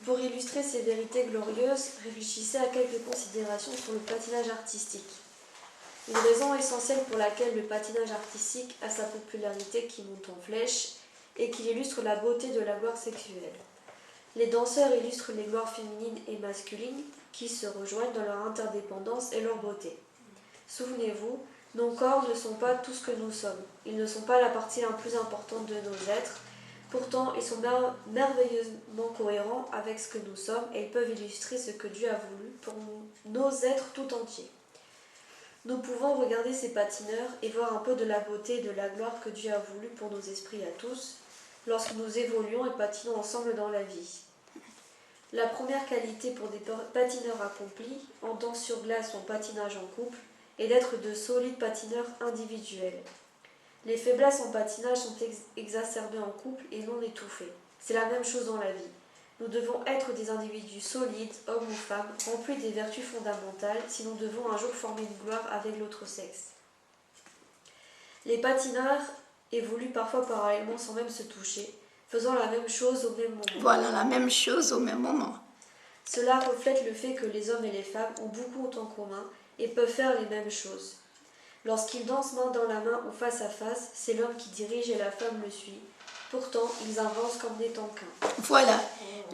Pour illustrer ces vérités glorieuses, réfléchissez à quelques considérations sur le patinage artistique. Une raison essentielle pour laquelle le patinage artistique a sa popularité qui monte en flèche est qu'il illustre la beauté de la gloire sexuelle. Les danseurs illustrent les gloires féminines et masculines qui se rejoignent dans leur interdépendance et leur beauté. Souvenez-vous, nos corps ne sont pas tout ce que nous sommes. Ils ne sont pas la partie la plus importante de nos êtres. Pourtant, ils sont merveilleusement cohérents avec ce que nous sommes et ils peuvent illustrer ce que Dieu a voulu pour nos êtres tout entiers. Nous pouvons regarder ces patineurs et voir un peu de la beauté et de la gloire que Dieu a voulu pour nos esprits à tous, lorsque nous évoluons et patinons ensemble dans la vie. La première qualité pour des patineurs accomplis, en danse sur glace ou en patinage en couple, est d'être de solides patineurs individuels. Les faiblesses en patinage sont exacerbées en couple et non étouffées. C'est la même chose dans la vie. Nous devons être des individus solides, hommes ou femmes, remplis des vertus fondamentales, si nous devons un jour former une gloire avec l'autre sexe. Les patineurs évoluent parfois parallèlement sans même se toucher, faisant la même chose au même moment. Voilà, la même chose au même moment. Cela reflète le fait que les hommes et les femmes ont beaucoup en commun et peuvent faire les mêmes choses. Lorsqu'ils dansent main dans la main ou face à face, c'est l'homme qui dirige et la femme le suit. Pourtant, ils avancent comme n'étant qu'un. Voilà.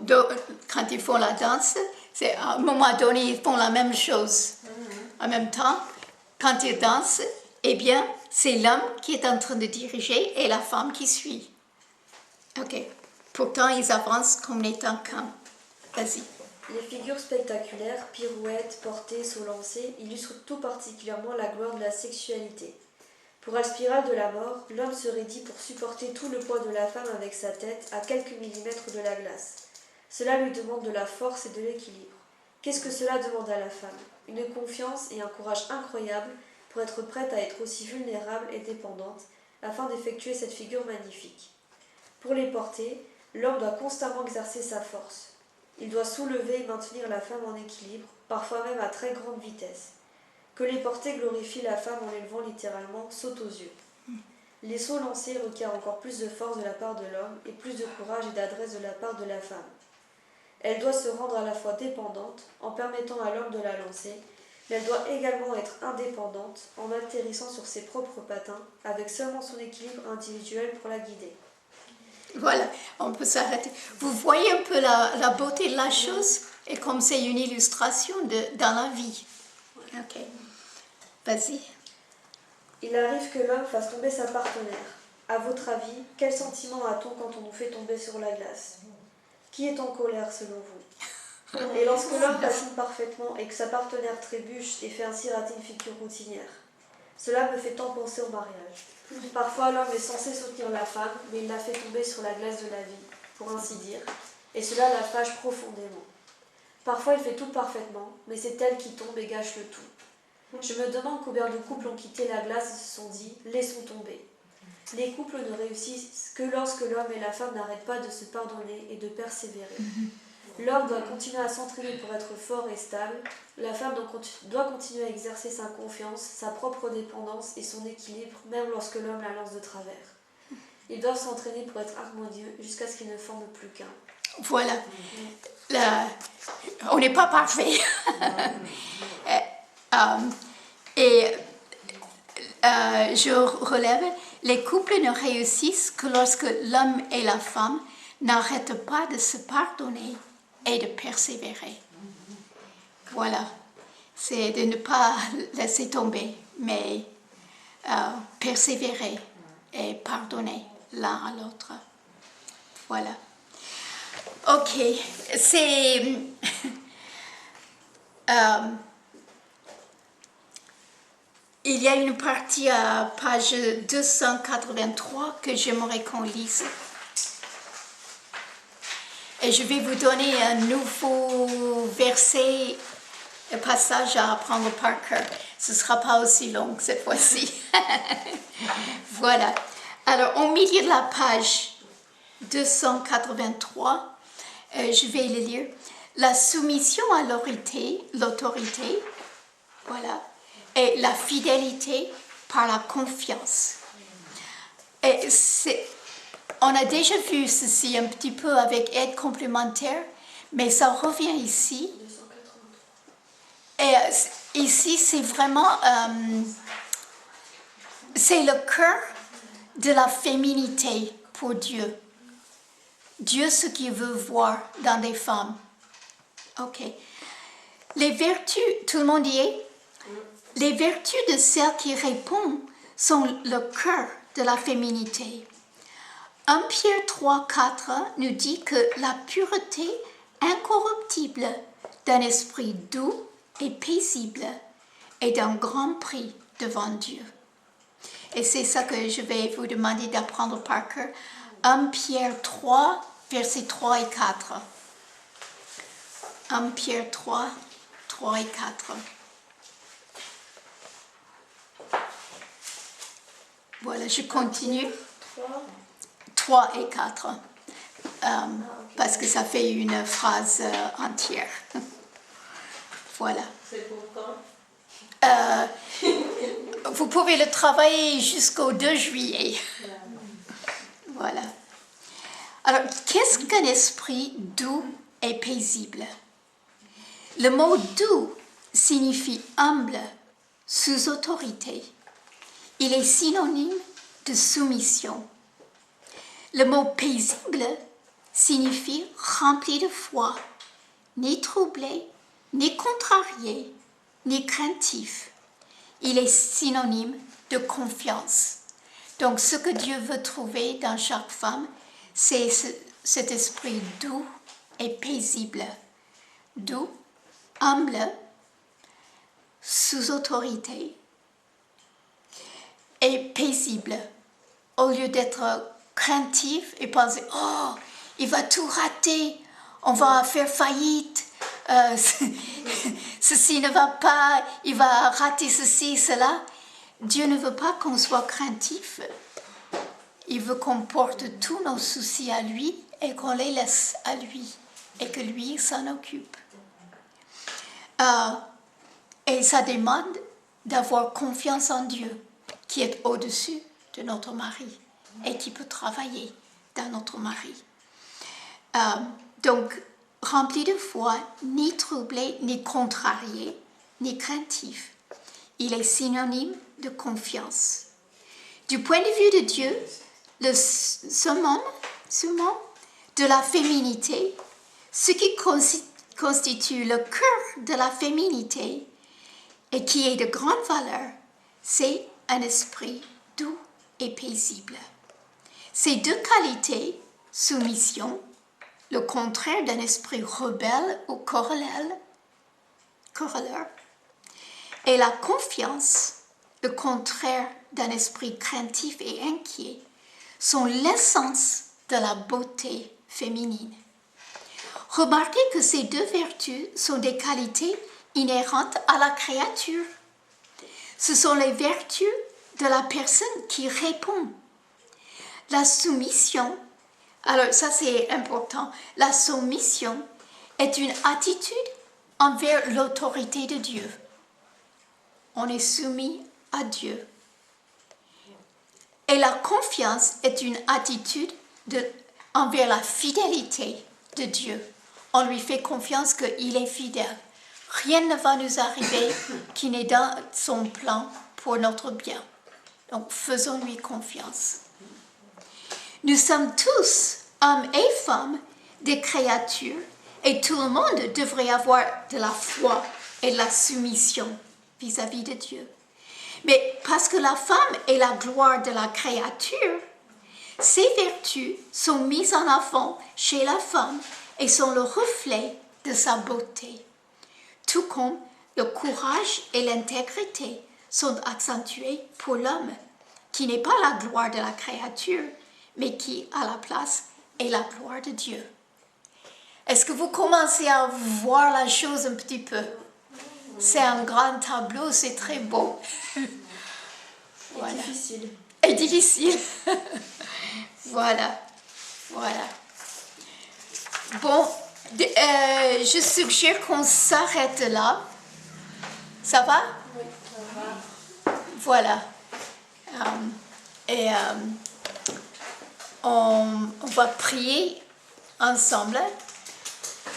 Donc, quand ils font la danse, c'est à un moment donné, ils font la même chose. En même temps, quand ils dansent, eh bien, c'est l'homme qui est en train de diriger et la femme qui suit. Ok. Pourtant, ils avancent comme n'étant qu'un. Vas-y. Les figures spectaculaires, pirouettes, portées, sauts lancés, illustrent tout particulièrement la gloire de la sexualité. Pour la spirale de la mort, l'homme se raidit pour supporter tout le poids de la femme avec sa tête à quelques millimètres de la glace. Cela lui demande de la force et de l'équilibre. Qu'est-ce que cela demande à la femme? Une confiance et un courage incroyables pour être prête à être aussi vulnérable et dépendante afin d'effectuer cette figure magnifique. Pour les porter, l'homme doit constamment exercer sa force. Il doit soulever et maintenir la femme en équilibre, parfois même à très grande vitesse. Que les porter glorifie la femme en l'élevant littéralement, saute aux yeux. Les sauts lancés requièrent encore plus de force de la part de l'homme et plus de courage et d'adresse de la part de la femme. Elle doit se rendre à la fois dépendante en permettant à l'homme de la lancer, mais elle doit également être indépendante en atterrissant sur ses propres patins avec seulement son équilibre individuel pour la guider. Voilà, on peut s'arrêter. Vous voyez un peu la beauté de la chose et comme c'est une illustration dans la vie. Ok. Vas-y. Il arrive que l'homme fasse tomber sa partenaire. À votre avis, quel sentiment a-t-on quand on nous fait tomber sur la glace? Qui est en colère selon vous? Et lorsque l'homme patine parfaitement et que sa partenaire trébuche et fait ainsi rater une figure routinière? Cela me fait tant penser au mariage. Parfois l'homme est censé soutenir la femme, mais il la fait tomber sur la glace de la vie, pour ainsi dire, et cela la fâche profondément. Parfois il fait tout parfaitement, mais c'est elle qui tombe et gâche le tout. Je me demande combien de couples ont quitté la glace et se sont dit « laissons tomber ». Les couples ne réussissent que lorsque l'homme et la femme n'arrêtent pas de se pardonner et de persévérer. L'homme doit continuer à s'entraîner pour être fort et stable. La femme doit continuer à exercer sa confiance, sa propre dépendance et son équilibre, même lorsque l'homme la lance de travers. Ils doivent s'entraîner pour être harmonieux jusqu'à ce qu'ils ne forment plus qu'un. Voilà. On n'est pas parfait. Je relève, les couples ne réussissent que lorsque l'homme et la femme n'arrêtent pas de se pardonner et de persévérer. Voilà. C'est de ne pas laisser tomber, mais persévérer et pardonner l'un à l'autre. Voilà. Ok, c'est... il y a une partie à page 283 que j'aimerais qu'on lise. Et je vais vous donner un nouveau verset, un passage à apprendre par cœur. Ce ne sera pas aussi long cette fois-ci. Voilà. Alors, au milieu de la page 283, je vais le lire. La soumission à l'autorité, voilà, et la fidélité par la confiance. Et on a déjà vu ceci un petit peu avec aide complémentaire, mais ça revient ici. Et ici, c'est vraiment, c'est le cœur de la féminité pour Dieu. Dieu, ce qu'il veut voir dans des femmes. Ok. Les vertus, tout le monde y est? Les vertus de celles qui répondent sont le cœur de la féminité. 1 Pierre 3, 4 nous dit que la pureté incorruptible d'un esprit doux et paisible est d'un grand prix devant Dieu. Et c'est ça que je vais vous demander d'apprendre par cœur. 1 Pierre 3, versets 3 et 4. 1 Pierre 3, 3 et 4. Voilà, je continue. 3 et 4. Parce que ça fait une phrase entière. Voilà. C'est pour quand? Vous pouvez le travailler jusqu'au 2 juillet. Voilà. Alors, qu'est-ce qu'un esprit doux et paisible? Le mot doux signifie humble, sous autorité. Il est synonyme de soumission. Le mot paisible signifie rempli de foi, ni troublé, ni contrarié, ni craintif. Il est synonyme de confiance. Donc, ce que Dieu veut trouver dans chaque femme, c'est cet esprit doux et paisible. Doux, humble, sous autorité et paisible. Au lieu d'être craintif et penser « Oh, il va tout rater, on va faire faillite, ceci ne va pas, il va rater ceci, cela. » Dieu ne veut pas qu'on soit craintif. Il veut qu'on porte tous nos soucis à lui et qu'on les laisse à lui et que lui s'en occupe. Et ça demande d'avoir confiance en Dieu qui est au-dessus de notre mari et qui peut travailler dans notre mari. Donc, rempli de foi, ni troublé, ni contrarié, ni craintif. Il est synonyme de confiance. Du point de vue de Dieu, le summum de la féminité, ce qui constitue le cœur de la féminité et qui est de grande valeur, c'est un esprit doux et paisible. Ces deux qualités, soumission, le contraire d'un esprit rebelle ou corollaire, et la confiance, le contraire d'un esprit craintif et inquiet, sont l'essence de la beauté féminine. Remarquez que ces deux vertus sont des qualités inhérentes à la créature. Ce sont les vertus de la personne qui répond. La soumission, alors ça c'est important, la soumission est une attitude envers l'autorité de Dieu. On est soumis à Dieu. Et la confiance est une attitude envers la fidélité de Dieu. On lui fait confiance qu'il est fidèle. Rien ne va nous arriver qui n'est dans son plan pour notre bien. Donc faisons-lui confiance. Nous sommes tous, hommes et femmes, des créatures et tout le monde devrait avoir de la foi et de la soumission vis-à-vis de Dieu. Mais parce que la femme est la gloire de la créature, ces vertus sont mises en avant chez la femme et sont le reflet de sa beauté, tout comme le courage et l'intégrité sont accentués pour l'homme, qui n'est pas la gloire de la créature, mais qui, à la place, est la gloire de Dieu. Est-ce que vous commencez à voir la chose un petit peu? C'est un grand tableau, c'est très beau. Voilà. Et difficile. Et difficile. Voilà. Voilà. Bon, je suggère qu'on s'arrête là. Ça va? Oui, ça va. Voilà. Et on va prier ensemble.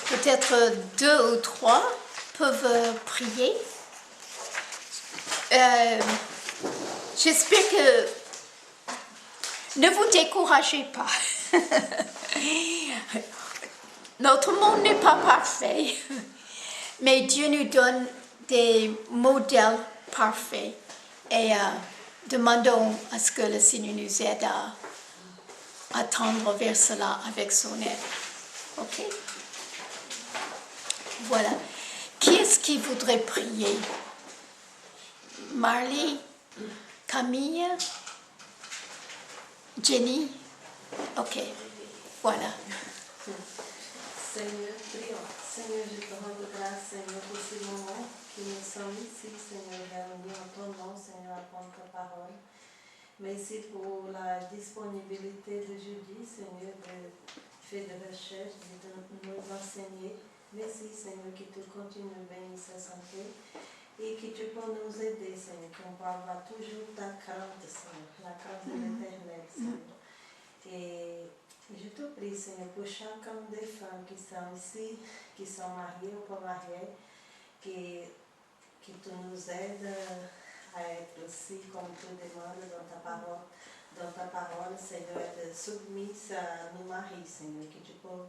Peut-être 2 ou 3 peuvent prier. J'espère que ne vous découragez pas. Notre monde n'est pas parfait, mais Dieu nous donne des modèles parfaits et demandons à ce que le Seigneur nous aide à tendre vers cela avec son aide. Ok? Voilà. Qui est-ce qui voudrait prier? Marley? Camille? Jenny? Ok. Voilà. Seigneur, prions. Seigneur, je te rends grâce, Seigneur, pour ce moment que nous sommes ici, Seigneur, réunis en ton nom, Seigneur, à prendre ta parole. Merci pour la disponibilité de jeudi, Seigneur, de faire de recherche, de nous enseigner. Merci, Seigneur, que tu continues de bénir sa santé et que tu peux nous aider, Seigneur, qu'on peut avoir toujours ta crainte, Seigneur, la crainte de l'éternel, Seigneur. Et je te prie, Seigneur, pour chacun des femmes qui sont ici, qui sont mariées ou pas mariées, que tu nous aides à être aussi, comme tu demandes dans ta parole, Seigneur, être soumise à nos maris, Seigneur, que tu peux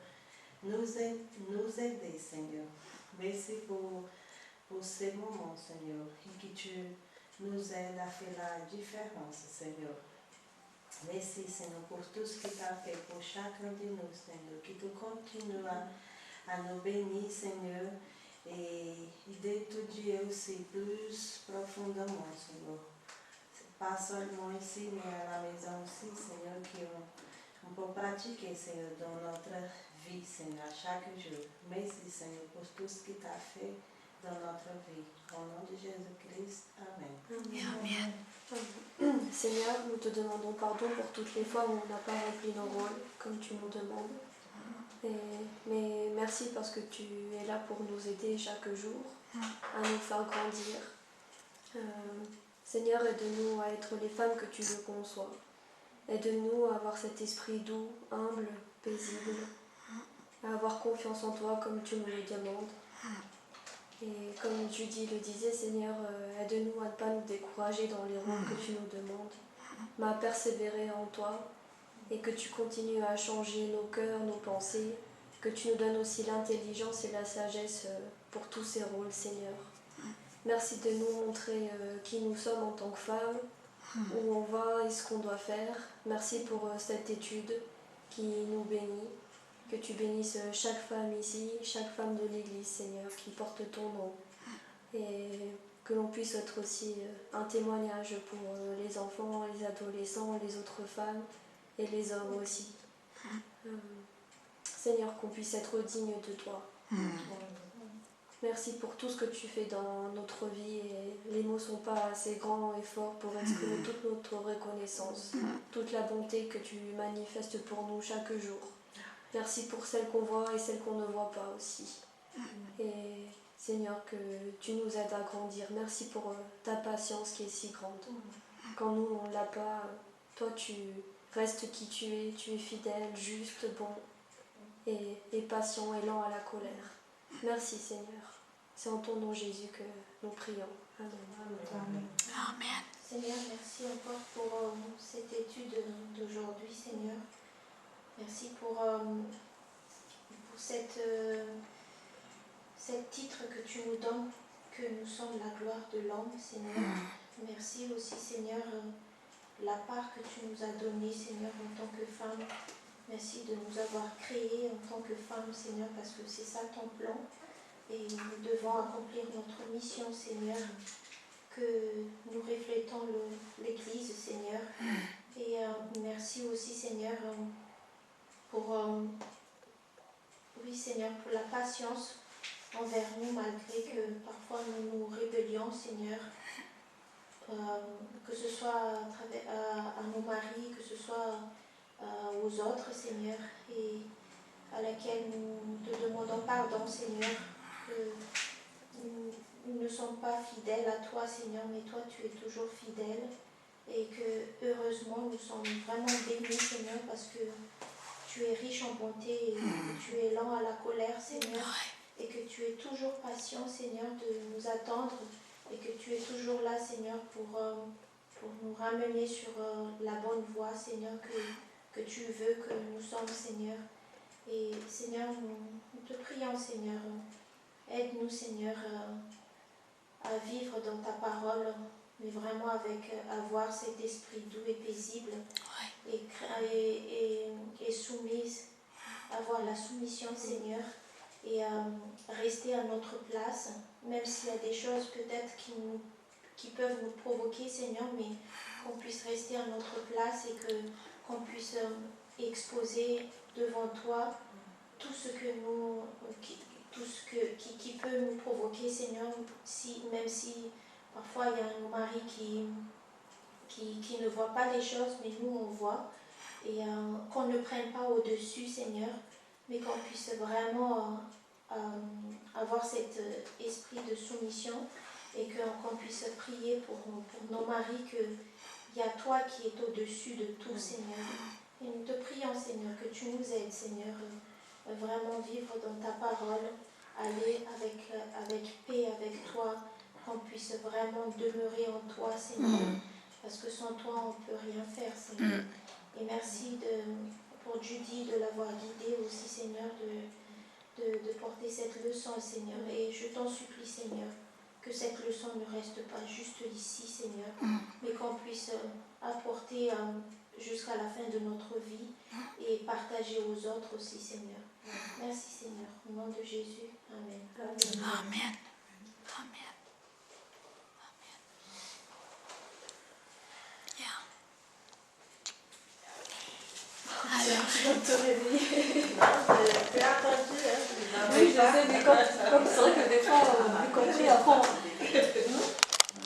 nous aider, Seigneur. Merci pour ces moments, Seigneur, et que tu nous aides à faire la différence, Seigneur. Merci, Seigneur, pour tout ce que tu as fait pour chacun de nous, Seigneur, que tu continues à nous bénir, Seigneur, et d'étudier aussi plus profondément, Seigneur. Pas seulement ici, mais à la maison aussi, Seigneur, qu'on peut pratiquer, Seigneur, dans notre vie, Seigneur, chaque jour. Merci, Seigneur, pour tout ce que tu as fait dans notre vie. Au nom de Jésus-Christ, Amen. Amen. Seigneur, nous te demandons pardon pour toutes les fois où on n'a pas rempli nos rôles comme tu nous demandes. Mais merci parce que tu es là pour nous aider chaque jour à nous faire grandir. Seigneur, aide-nous à être les femmes que tu veux qu'on soit. Aide-nous à avoir cet esprit doux, humble, paisible, à avoir confiance en toi comme tu nous le demandes. Et comme Judy le disait, Seigneur, aide-nous à ne pas nous décourager dans les rôles que tu nous demandes, mais à persévérer en toi et que tu continues à changer nos cœurs, nos pensées, que tu nous donnes aussi l'intelligence et la sagesse pour tous ces rôles, Seigneur. Merci de nous montrer qui nous sommes en tant que femmes, où on va et ce qu'on doit faire. Merci pour cette étude qui nous bénit. Que tu bénisses chaque femme ici, chaque femme de l'Église, Seigneur, qui porte ton nom. Et que l'on puisse être aussi un témoignage pour les enfants, les adolescents, les autres femmes et les hommes aussi. Seigneur, qu'on puisse être digne de toi. Merci pour tout ce que tu fais dans notre vie. Et les mots ne sont pas assez grands et forts pour exprimer toute notre reconnaissance, toute la bonté que tu manifestes pour nous chaque jour. Merci pour celles qu'on voit et celles qu'on ne voit pas aussi. Et Seigneur, que tu nous aides à grandir. Merci pour ta patience qui est si grande. Quand nous, on ne l'a pas, toi, tu restes qui tu es fidèle, juste, bon et patient et lent à la colère. Merci Seigneur. C'est en ton nom Jésus que nous prions. Amen. Amen. Seigneur, merci encore pour cette étude d'aujourd'hui, Seigneur. Merci pour cette titre que tu nous donnes, que nous sommes la gloire de l'homme, Seigneur. Merci aussi, Seigneur, la part que tu nous as donnée, Seigneur, en tant que femme, Merci de nous avoir créés en tant que femmes, Seigneur, parce que c'est ça ton plan. Et nous devons accomplir notre mission, Seigneur, que nous reflétons l'Église, Seigneur. Et merci aussi, Seigneur, pour, oui, Seigneur, pour la patience envers nous, malgré que parfois nous nous rébellions, Seigneur, que ce soit à nos maris, que ce soit aux autres, Seigneur, et à laquelle nous te demandons pardon, Seigneur, que nous ne sommes pas fidèles à toi, Seigneur, mais toi, tu es toujours fidèle, et que, heureusement, nous sommes vraiment bénis, Seigneur, parce que tu es riche en bonté, et que tu es lent à la colère, Seigneur, et que tu es toujours patient, Seigneur, de nous attendre, et que tu es toujours là, Seigneur, pour nous ramener sur la bonne voie, Seigneur, que tu veux que nous sommes, Seigneur. Et Seigneur, nous te prions, Seigneur, aide-nous, Seigneur, à vivre dans ta parole, mais vraiment avec avoir cet esprit doux et paisible, et soumise, avoir la soumission, Seigneur, et rester à notre place, même s'il y a des choses peut-être qui peuvent nous provoquer, Seigneur, mais qu'on puisse rester à notre place et qu'on puisse exposer devant toi tout ce que nous, qui peut nous provoquer, Seigneur, même si parfois il y a un mari qui ne voit pas les choses, mais nous on voit, et qu'on ne prenne pas au-dessus, Seigneur, mais qu'on puisse vraiment avoir cet esprit de soumission, et qu'on puisse prier pour nos maris, qu'il y a toi qui es au-dessus de tout, Seigneur. Et nous te prions, Seigneur, que tu nous aides, Seigneur, vraiment vivre dans ta parole, aller avec paix avec toi, qu'on puisse vraiment demeurer en toi, Seigneur, parce que sans toi, on ne peut rien faire, Seigneur. Et merci pour Judy de l'avoir guidée aussi, Seigneur, de porter cette leçon, Seigneur. Et je t'en supplie, Seigneur, que cette leçon ne reste pas juste ici, Seigneur, mais qu'on puisse apporter jusqu'à la fin de notre vie et partager aux autres aussi, Seigneur. Merci, Seigneur. Au nom de Jésus. Amen. Amen. Amen. Alors, Tu vas te réveiller. J'ai attendu, hein. Oui, je sais, mais comme c'est vrai que des fois, vu qu'on prie, après,